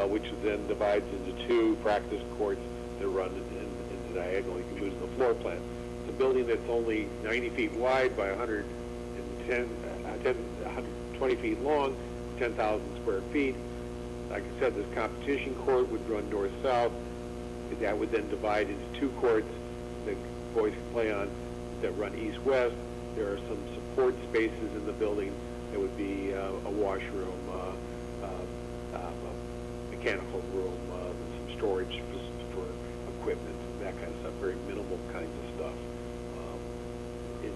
which then divides into two practice courts that run in diagonal. You can use the floor plan. It's a building that's only 90 feet wide by 120 feet long, 10,000 square feet. Like I said, this competition court would run north-south. That would then divide into two courts that boys can play on that run east-west. There are some support spaces in the building. There would be a washroom, a mechanical room, some storage for equipment, that kind of stuff, very minimal kinds of stuff in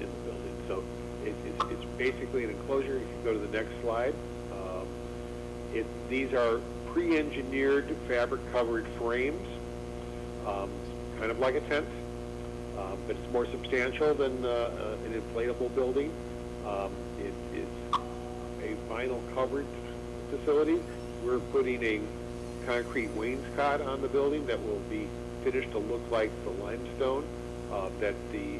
the building. So it's basically an enclosure. You can go to the next slide. These are pre-engineered fabric-covered frames, kind of like a tent, but it's more substantial than an inflatable building. It's a vinyl-covered facility. We're putting a concrete wainscot on the building that will be finished to look like the limestone that the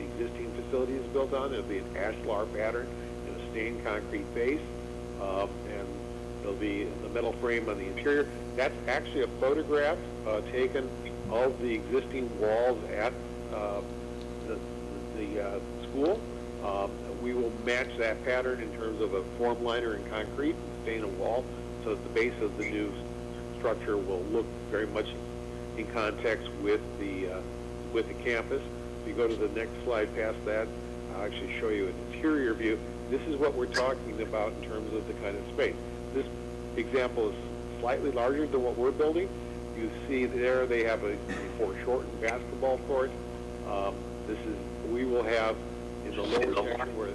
existing facility is built on. It'll be an ashlar pattern and a stained concrete base, and there'll be the metal frame on the interior. That's actually a photograph taken of the existing walls at the school. We will match that pattern in terms of a form liner and concrete and stain a wall so that the base of the new structure will look very much in context with the campus. If you go to the next slide past that, I'll actually show you an interior view. This is what we're talking about in terms of the kind of space. This example is slightly larger than what we're building. You see there they have a foreshortened basketball court. We will have in the lower section where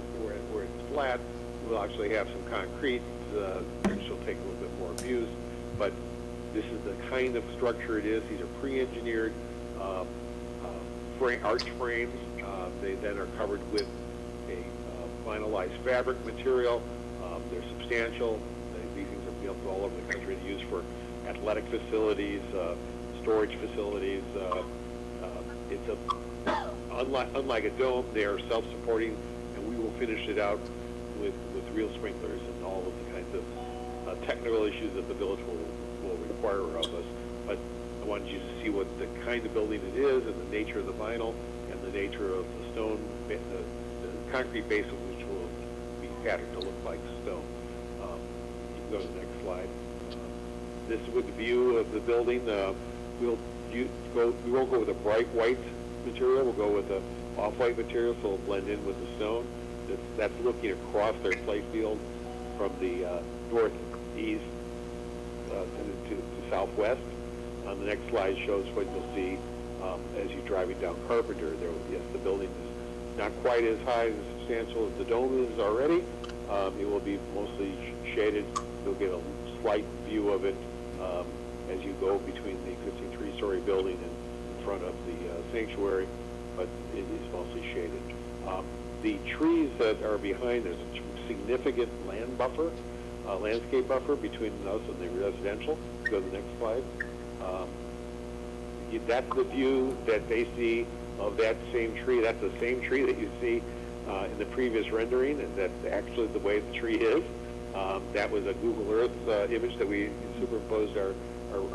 it's flat, we'll actually have some concrete, which will take a little bit more abuse. But this is the kind of structure it is. These are pre-engineered arch frames. They then are covered with a vinylized fabric material. They're substantial. These things are built all over the country to use for athletic facilities, storage facilities, It's unlike a dome, they are self-supporting, and we will finish it out with real sprinklers and all of the kinds of technical issues that the village will require of us. But I wanted you to see what the kind of building it is, and the nature of the vinyl, and the nature of the stone, the concrete base of which will be patterned to look like stone. You can go to the next slide. This is with the view of the building. We won't go with a bright white material. We'll go with a off-white material, so it'll blend in with the stone. That's looking across their play field from the northeast to southwest. On the next slide shows what you'll see as you're driving down Carpenter. Yes, the building is not quite as high and substantial as the dome is already. It will be mostly shaded. You'll get a slight view of it as you go between the existing three-story building and in front of the sanctuary, but it is mostly shaded. The trees that are behind, there's a significant landscape buffer between us and the residential. Go to the next slide. That's the view that they see of that same tree. That's the same tree that you see in the previous rendering, and that's actually the way the tree is. That was a Google Earth image that we superimposed our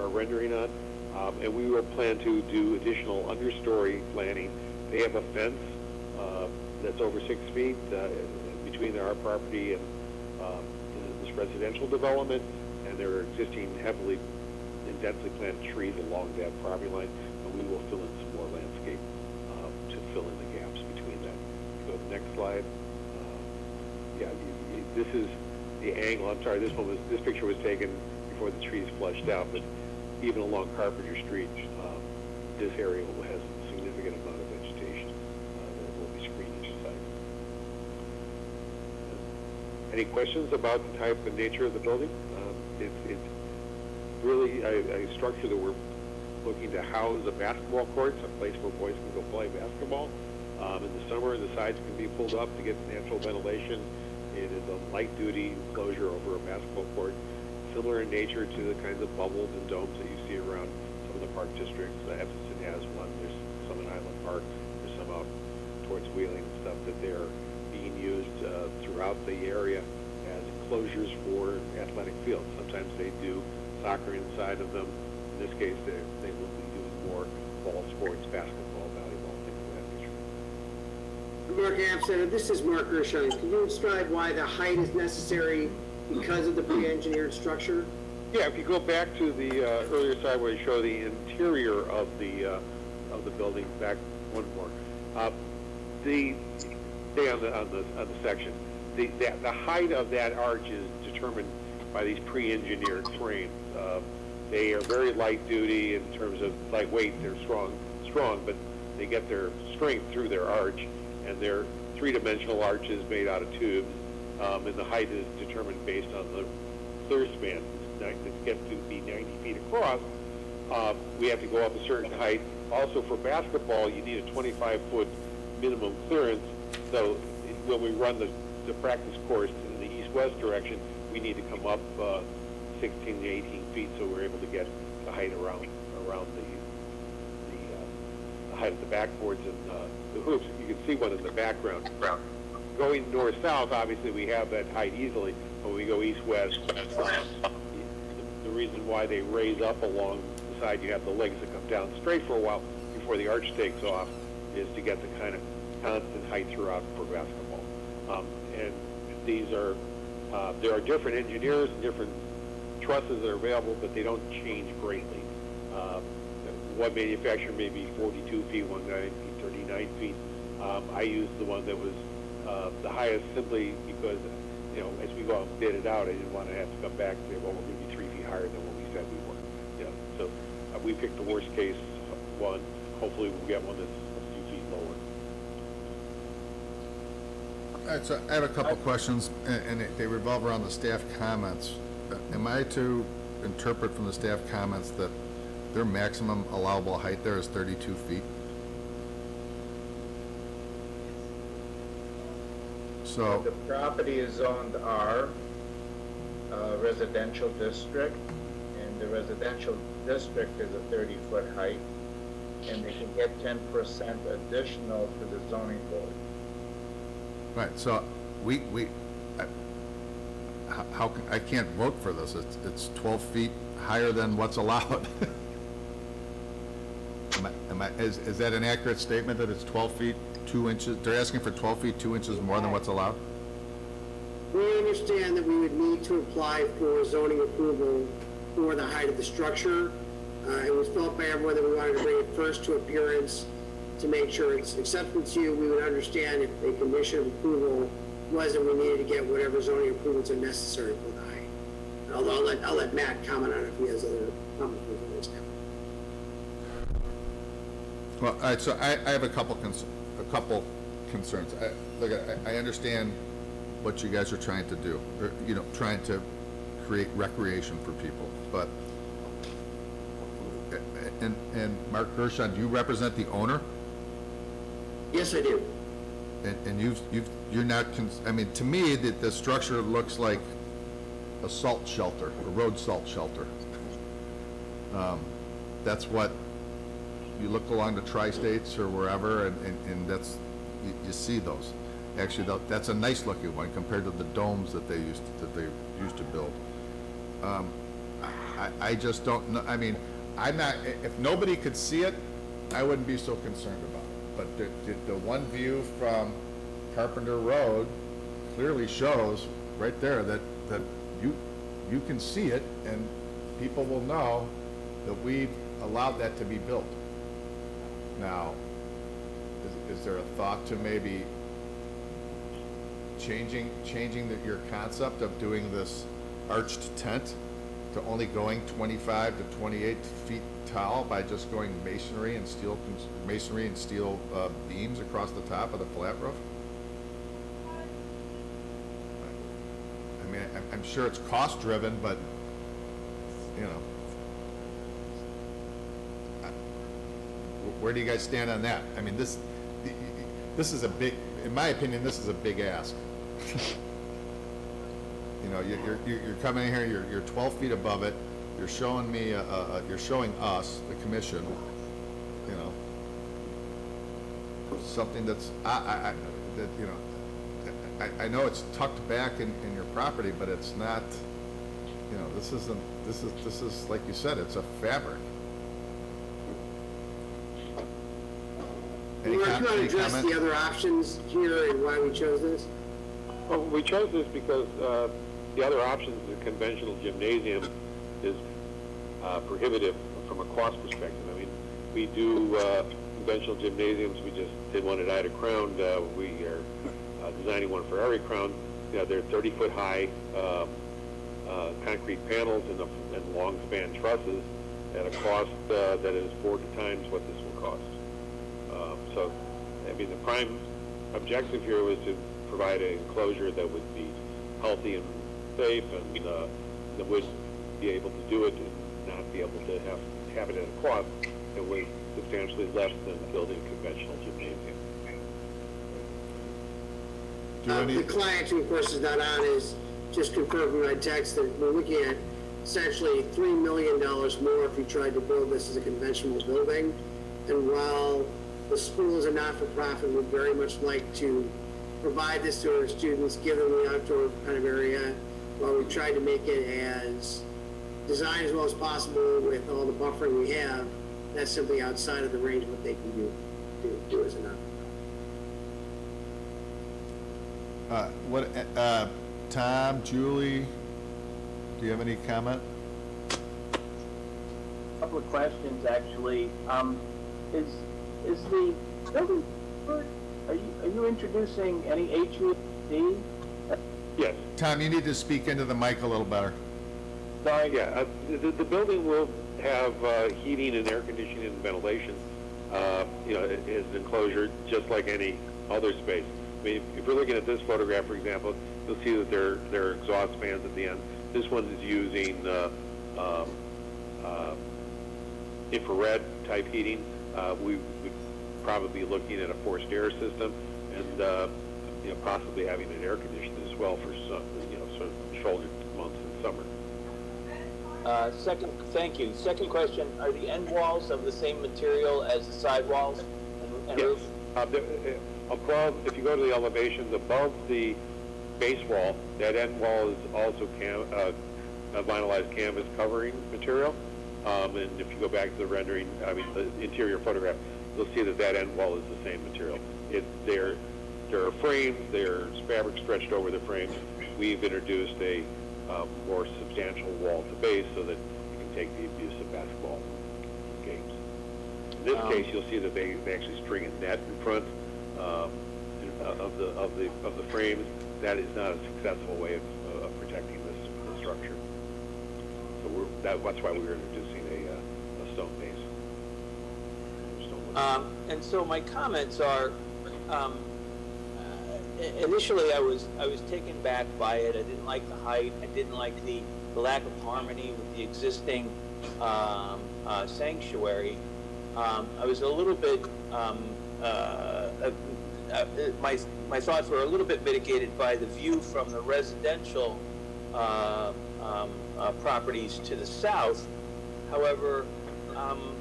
rendering on. And we will plan to do additional understory planting. They have a fence that's over 6 feet between our property and this residential development, and there are existing heavily and densely planted trees along that property line, and we will fill in some more landscape to fill in the gaps between that. Go to the next slide. This is the angle. I'm sorry, this picture was taken before the trees flushed out, but even along Carpenter Street, this area has a significant amount of vegetation that will be screened each side. Any questions about the type and nature of the building? It's really a structure that we're looking to house a basketball court, a place where boys can go play basketball. In the summer, the sides can be pulled up to get natural ventilation. It is a light-duty enclosure over a basketball court, similar in nature to the kinds of bubbles and domes that you see around some of the park districts. Evanston has one. There's some in Highland Park. There's some out towards Wheeling and stuff that they're being used throughout the area as enclosures for athletic fields. Sometimes they do soccer inside of them. In this case, they will be doing more ball sports, basketball, volleyball, things of that nature. Mark Amstead, this is Mark Gershon. Can you describe why the height is necessary because of the pre-engineered structure? Yeah, if you go back to the earlier slide where you show the interior of the building, back one more. Stay on the section. The height of that arch is determined by these pre-engineered frames. They are very light duty in terms of lightweight. They're strong, but they get their strength through their arch, and they're three-dimensional arches made out of tubes. And the height is determined based on the clear span. It gets to be 90 feet across. We have to go up a certain height. Also, for basketball, you need a 25-foot minimum clearance. So when we run the practice course in the east-west direction, we need to come up 16 to 18 feet, so we're able to get the height around the height of the backboards and the hoops. You can see one in the background. Going north-south, obviously, we have that height easily. But when we go east-west, the reason why they raise up along the side, you have the legs that come down straight for a while before the arch takes off, is to get the kind of constant height throughout for basketball. And these are, there are different engineers, different trusses that are available, but they don't change greatly. One manufacturer may be 42 feet, one guy 39 feet. I used the one that was the highest simply because, as we go out and bid it out, I didn't want to have to come back and say, well, we're going to be 3 feet higher than what we said we were. So we picked the worst case one. Hopefully we'll get one that's a few feet lower. All right, so I have a couple questions, and they revolve around the staff comments. Am I to interpret from the staff comments that their maximum allowable height there is 32 feet? So the property is zoned R, residential district, and the residential district is a 30-foot height. and they can get 10% additional to the zoning board. Right, so how can, I can't vote for this, it's 12 feet higher than what's allowed. Is that an accurate statement, that it's 12 feet, 2 inches, they're asking for 12 feet, 2 inches more than what's allowed? We understand that we would need to apply for zoning approval for the height of the structure. It was felt by everyone that we wanted to bring it first to appearance to make sure it's acceptable to you. We would understand if the condition of approval was that we needed to get whatever zoning approvals are necessary for the height. Although I'll let Matt comment on it if he has other comments on this. Well, all right, so I have a couple concerns. Look, I understand what you guys are trying to do, or, you know, trying to create recreation for people, but, and Mark Gershon, do you represent the owner? Yes, I do. And you're not, I mean, to me, the structure looks like a salt shelter, a road salt shelter. That's what, you look along the tri-states or wherever, and that's, you see those. Actually, that's a nice looking one compared to the domes that they used to build. I just don't know, I mean, I'm not, if nobody could see it, I wouldn't be so concerned about it. But the one view from Carpenter Road clearly shows right there that you can see it, and people will know that we've allowed that to be built. Now, is there a thought to maybe changing your concept of doing this arched tent to only going 25 to 28 feet tall by just going masonry and steel beams across the top of the flat roof? I mean, I'm sure it's cost driven, but you know, where do you guys stand on that? I mean, this is a big, in my opinion, this is a big ask. You know, you're coming in here, you're 12 feet above it, you're showing me, you're showing us, the commission, you know, something that's, that, you know, I know it's tucked back in your property, but it's not, you know, this is, like you said, it's a fabric. We were trying to address the other options here and why we chose this. Well, we chose this because the other options, the conventional gymnasium, is prohibitive from a cost perspective. I mean, we do conventional gymnasiums. We just did one at Ida Crown. We are designing one for Erie Crown. You know, they're 30-foot high concrete panels and long span trusses at a cost that is 40 times what this will cost. So, I mean, the prime objective here was to provide an enclosure that would be healthy and safe, and that would be able to do it and not be able to have it at a cost that was substantially less than building a conventional gymnasium. The client, who of course is not on, is just confirming my text that we're looking at essentially $3 million more if you tried to build this as a conventional building. And while the school is a not-for-profit, would very much like to provide this to our students, give them the outdoor kind of area, while we tried to make it as designed as well as possible with all the buffering we have. That's simply outside of the range of what they can do as a not-for-profit. Tom, Julie, do you have any comment? A couple of questions, actually. Is the building, are you introducing any HVAC? Yes. Tom, you need to speak into the mic a little better. Sorry. Yeah, the building will have heating and air conditioning and ventilation. You know, it is an enclosure just like any other space. I mean, if you're looking at this photograph, for example, you'll see that there are exhaust fans at the end. This one is using infrared type heating. We would probably be looking at a forced air system, and you know, possibly having an air conditioner as well for some, you know, sort of shoulder months in summer. Thank you. Second question, are the end walls of the same material as the side walls and Yes. roof? Above, if you go to the elevations above the base wall, that end wall is also vinylized canvas covering material. And if you go back to the rendering, the interior photograph, you'll see that that end wall is the same material. There are frames, there's fabric stretched over the frames. We've introduced a more substantial wall to base so that you can take the abuse of basketball games. In this case, you'll see that they actually string a net in front of the frames. That is not a successful way of protecting this structure. So that's why we were introducing a stone base. And so my comments are, initially I was taken back by it. I didn't like the height. I didn't like the lack of harmony with the existing sanctuary. I was a little bit, my thoughts were a little bit mitigated by the view from the residential properties to the south. However, I'm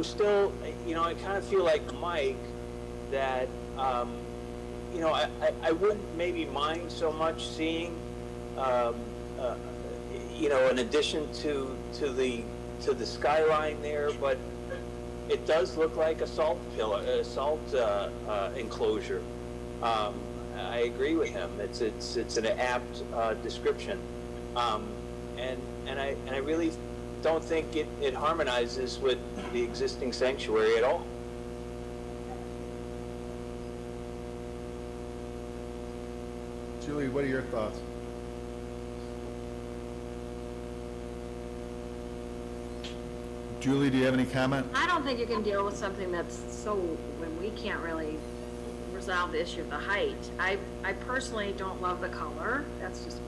still, I kind of feel like Mike that, I wouldn't maybe mind so much seeing, an addition to the skyline there, but it does look like a salt enclosure. I agree with him. It's an apt description, and I really don't think it harmonizes with the existing sanctuary at all. Julie, what are your thoughts? Julie, do you have any comment? I don't think you can deal with something that's so, when we can't really resolve the issue of the height. I personally don't love the color, that's just me.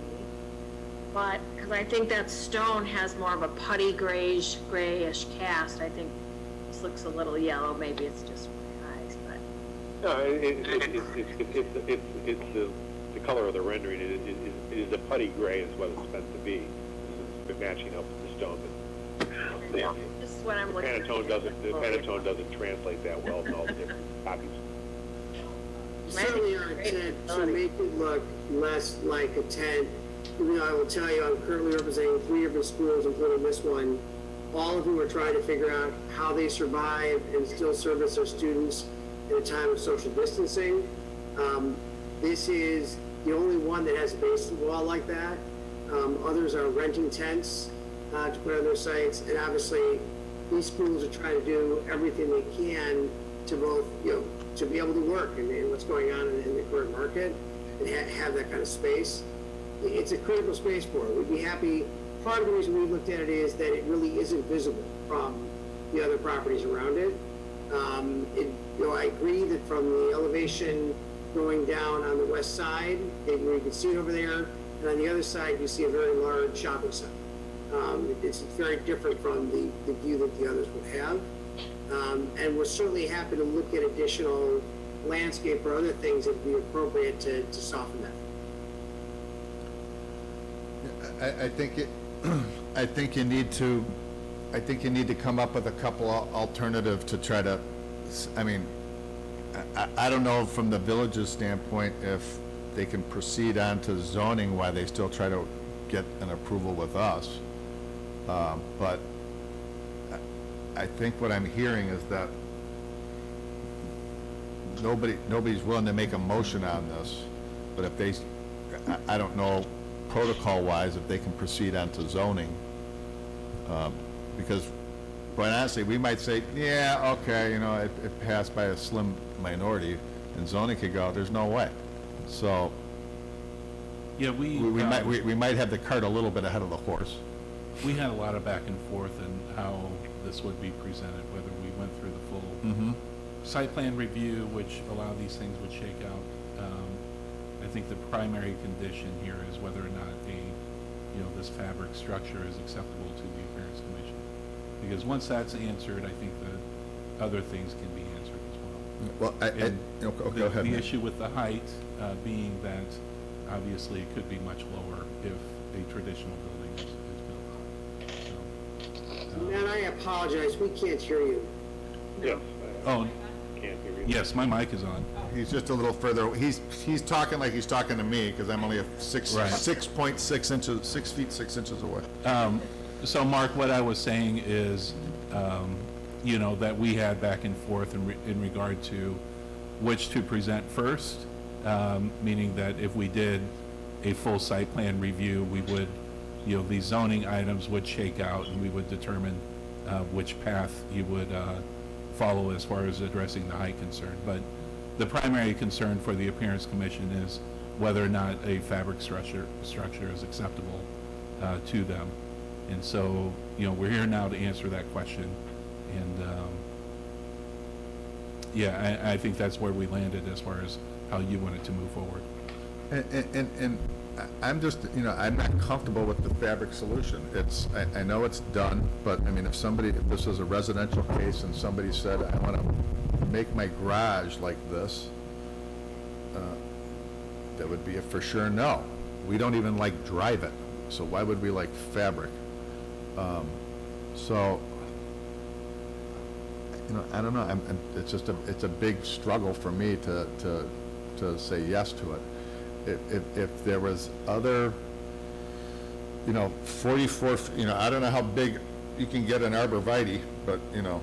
But, because I think that stone has more of a putty grayish cast. I think this looks a little yellow, maybe it's just my eyes, but. No, it's the color of the rendering. It is a putty gray is what it's meant to be. It's matching up with the stone. But This is what I'm looking for. the Pantone doesn't translate that well in all the different copies. Certainly our intent to make it look less like a tent. Even though I will tell you, I'm currently representing 3 different schools, including this one, all of whom are trying to figure out how they survive and still service their students in a time of social distancing. This is the only one that has a base wall like that. Others are renting tents to put on their sites, and obviously these schools are trying to do everything they can to both, to be able to work in what's going on in the current market and have that kind of space. It's a critical space for it. We'd be happy. Part of the reason we looked at it is that it really isn't visible from the other properties around it. I agree that from the elevation going down on the west side, you can see it over there, and on the other side you see a very large shopping center. It's very different from the view that the others would have. And we're certainly happy to look at additional landscape or other things that would be appropriate to soften that. I think you need to come up with a couple alternative to try to, I don't know from the village's standpoint if they can proceed on to zoning while they still try to get an approval with us. But I think what I'm hearing is that nobody's willing to make a motion on this, but if they, I don't know protocol-wise if they can proceed on to zoning. Because quite honestly, we might say, yeah, okay, it passed by a slim minority, and zoning could go, there's no way. So Yeah, we might have the cart a little bit ahead of the horse. we had a lot of back and forth in how this would be presented, whether we went through the full site plan review, which a lot of these things would shake out. I think the primary condition here is whether or not this fabric structure is acceptable to the appearance commission. Because once that's answered, I think the other things can be answered as well. Well, go ahead. The issue with the height being that obviously it could be much lower if a traditional building was apologize, we can't hear you. Yes. Oh, Can't hear you. yes, my mic is on. He's just a little further, he's talking like he's talking to me, because I'm only Right. 6.6 inches, 6 feet, 6 inches away. So Mark, what I was saying is, you know, that we had back and forth in regard to which to present first, meaning that if we did a full site plan review, we would, you know, these zoning items would shake out and we would determine which path you would follow as far as addressing the height concern. But the primary concern for the Appearance Commission is whether or not a fabric structure is acceptable to them. And so, you know, we're here now to answer that question. And, yeah, I think that's where we landed as far as how you wanted to move forward. And I'm just, you know, I'm not comfortable with the fabric solution. I know it's done, but I mean, if this was a residential case and somebody said, I want to make my garage like this, that would be a for sure no. We don't even like drive it, so why would we like fabric? So, you know, I don't know, it's a big struggle for me to say yes to it. If there was other, you know, 44, you know, I don't know how big you can get an arborvitae, but, you know.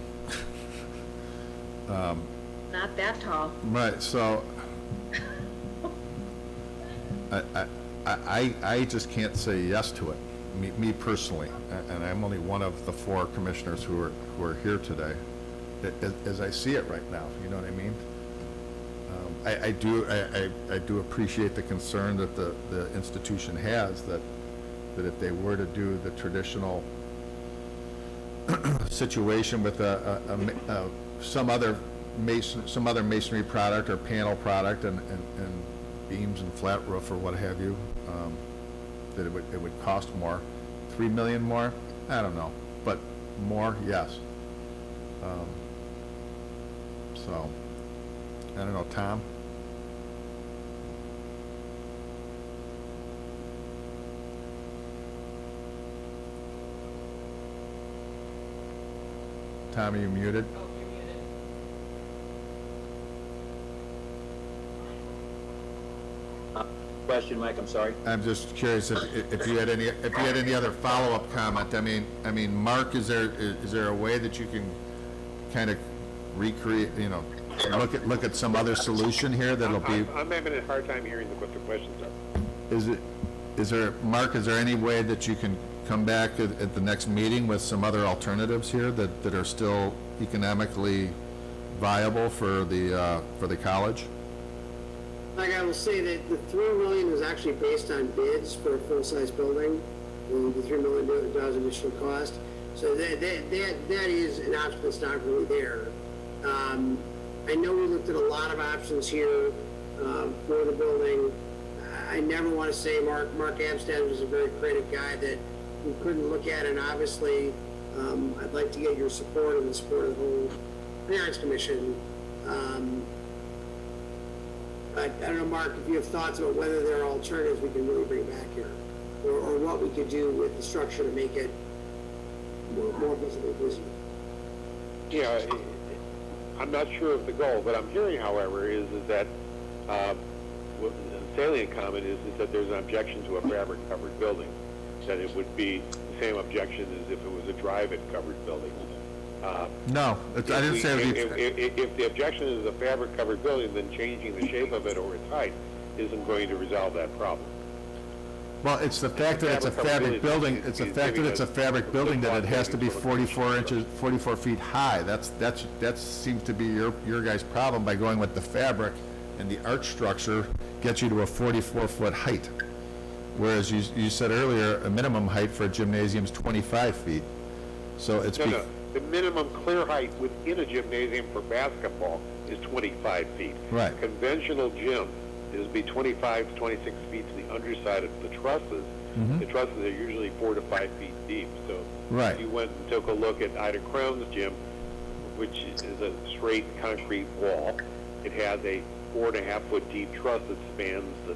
Not that tall. Right, so, I just can't say yes to it, me personally, and I'm only one of the 4 commissioners who are here today, as I see it right now, you know what I mean? I do appreciate the concern that the institution has, that if they were to do the traditional situation with some other masonry product or panel product and beams and flat roof or what have you, that it would cost more. 3 million more? I don't know, but more, yes. So, I don't know, Tom? Tom, are you muted? Oh, you're muted. Question, Mike, I'm sorry. I'm just curious if you had any other follow-up comment. I mean, Mark, is there a way that you can kind of recreate, you know, look at some other solution here that'll be? I'm having a hard time hearing what the questions are. Mark, is there any way that you can come back at the next meeting with some other alternatives here that are still economically viable for the college? Like I will say that the $3 million was actually based on bids for a full-size building, and the $3 million additional cost. So that is an option that's not really there. I know we looked at a lot of options here for the building. I never want to say Mark Amstad was a very creative guy that we couldn't look at, and obviously I'd like to get your support and the support of the whole Parents Commission. I don't know, Mark, if you have thoughts about whether there are alternatives we can really bring back here, or what we could do with the structure to make it more visibly visible. Yeah, I'm not sure of the goal. What I'm hearing, however, is that the salient comment is that there's an objection to a fabric-covered building, that it would be the same objection as if it was a drive-in covered building. No, I didn't say it would be. If the objection is a fabric-covered building, then changing the shape of it or its height isn't going to resolve that problem. Well, it's the fact that it's a fabric building, it's the fact that it's a fabric building that it has to be 44 feet high. That seems to be your guys' problem by going with the fabric, and the arch structure gets you to a 44-foot height. Whereas you said earlier, a minimum height for a gymnasium is 25 feet. So it's... No. The minimum clear height within a gymnasium for basketball is 25 feet. Right. A conventional gym is be 25 to 26 feet to the underside of the trusses. Mm-hmm. The trusses are usually 4 to 5 feet deep. So right. if you went and took a look at Ida Crown's gym, which is a straight concrete wall, it has a 4.5 foot deep truss that spans the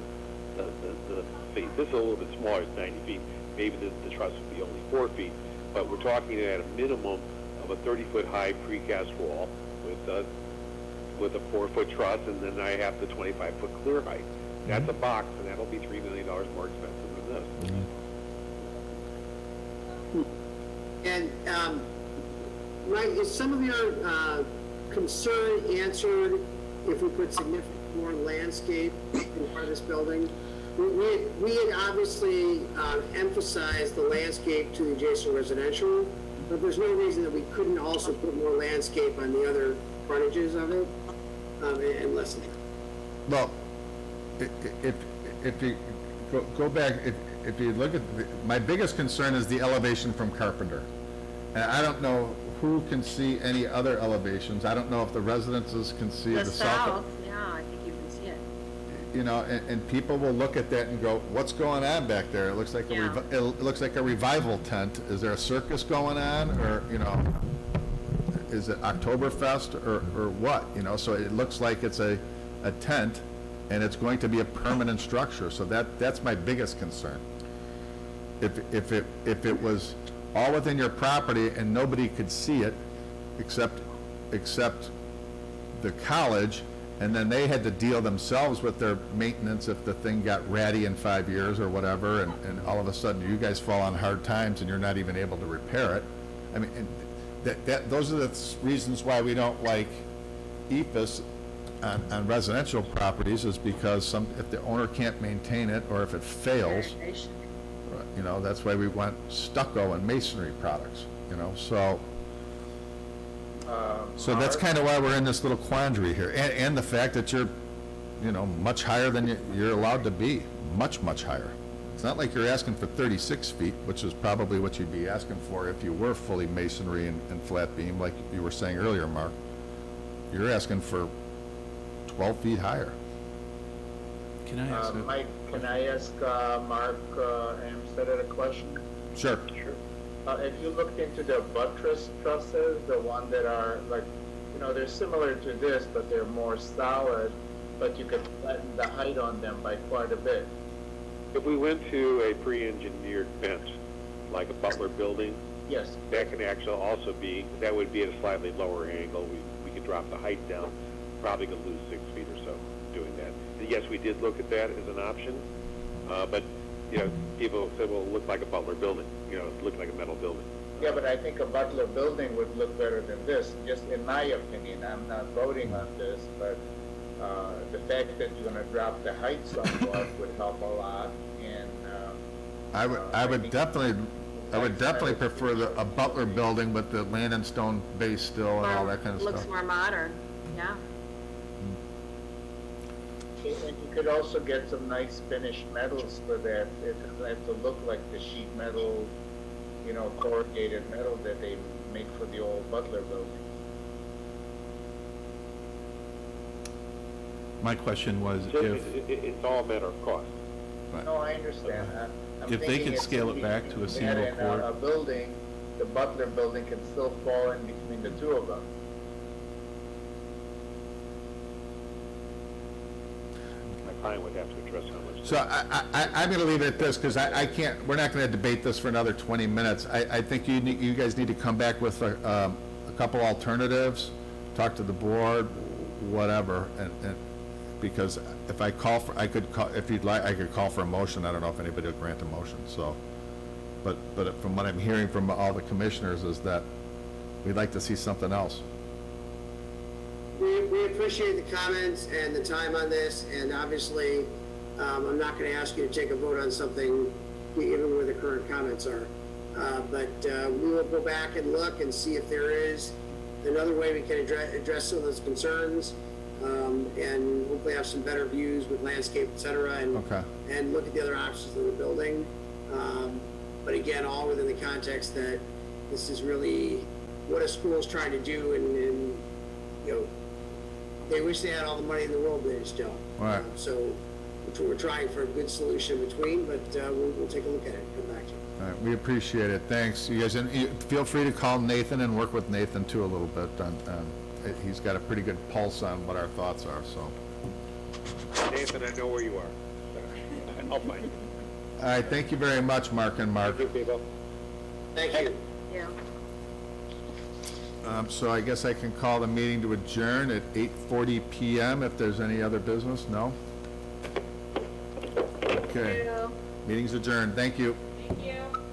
feet. This is a little bit smaller, it's 90 feet. Maybe the truss would be only 4 feet, but we're talking at a minimum of a 30-foot high precast wall with a 4-foot truss, and then I have the 25-foot clear height. That's a box, and that'll be $3 million more expensive than this. And, Mike, is some of your, concern answered if we put significant more landscape in front of this building? We had obviously, emphasized the landscape to the adjacent residential, but there's no reason that we couldn't also put more landscape on the other frontages of it, and lessen it. Well, if you go back, if you look at, my biggest concern is the elevation from Carpenter. And I don't know who can see any other elevations. I don't know if the residences can see The the south, yeah, I think you can see it. You know, and people will look at that and go, what's going on back there? It looks like Yeah. it looks like a revival tent. Is there a circus going on, or, you know, is it Oktoberfest or what? You know, so it looks like it's a tent, and it's going to be a permanent structure. So that's my biggest concern. If it was all within your property and nobody could see it except the college, and then they had to deal themselves with their maintenance if the thing got ratty in 5 years or whatever, and all of a sudden you guys fall on hard times and you're not even able to repair it. I mean, and those are the reasons why we don't like EPIS on residential properties, is because if the owner can't maintain it, or if it fails, you know, that's why we want stucco and masonry products, you know, so that's kind of why we're in this little quandary here, and the fact that you're, you know, much higher than you're allowed to be, much higher. It's not like you're asking for 36 feet, which is probably what you'd be asking for if you were fully masonry and flat beam, like you were saying earlier, Mark. You're asking for 12 feet higher. Can I ask Mike, can I ask Mark Amstead a question? Sure. If you looked into the buttress trusses, the one that are like, you know, they're similar to this, but they're more solid, but you could flatten the height on them by quite a bit. If we went to a pre-engineered bench, like a Butler building, Yes. that can actually also be, that would be at a slightly lower angle. We could drop the height down, probably could lose 6 feet or so doing that. And yes, we did look at that as an option, but, you know, people said, well, it looked like a Butler building, you know, it looked like a metal building. Yeah, but I think a Butler building would look better than this, just in my opinion. I'm not voting on this, but the fact that you're gonna drop the height somewhat would help a lot, and I would definitely prefer a Butler building with the land and stone base still and all that kind of stuff. Looks more modern, yeah. And you could also get some nice finished metals for that. It doesn't have to look like the sheet metal, you know, corrugated metal that they make for the old Butler building. My question was It's all a matter of cost. No, I understand. I'm If they thinking could if scale it somebody back to a did single that in court. A building, the Butler building can still fall in between the two of them. My client would have to address how much. So I'm gonna leave it at this, because I can't, we're not gonna debate this for another 20 minutes. I think you guys need to come back with a couple alternatives, talk to the board, whatever, and because if I could call, if you'd like, I could call for a motion. I don't know if anybody will grant a motion, so. But from what I'm hearing from all the commissioners is that we'd like to see something else. We appreciate the comments and the time on this, and obviously, I'm not gonna ask you to take a vote on something, even where the current comments are. But we will go back and look and see if there is another way we can address some of those concerns, and hopefully have some better views with landscape, et cetera, and look at the other options of the building. But again, all within the context that this is really what a school is trying to do, and you know, they wish they had all the money in the world, but they just don't. Right. So we're trying for a good solution between, but we'll take a look at it and come back to you. All right, we appreciate it. Thanks, you guys, and feel free to call Nathan and work with Nathan too a little bit. He's got a pretty good pulse on what our thoughts are, so. Nathan, I know where you are. I'll find you. All right, thank you very much, Mark and Mark. Thank you, people. Thank you. Yeah. So I guess I can call the meeting to adjourn at 8:40 PM if there's any other business, no? Okay. Meeting's adjourned, thank you. Thank you.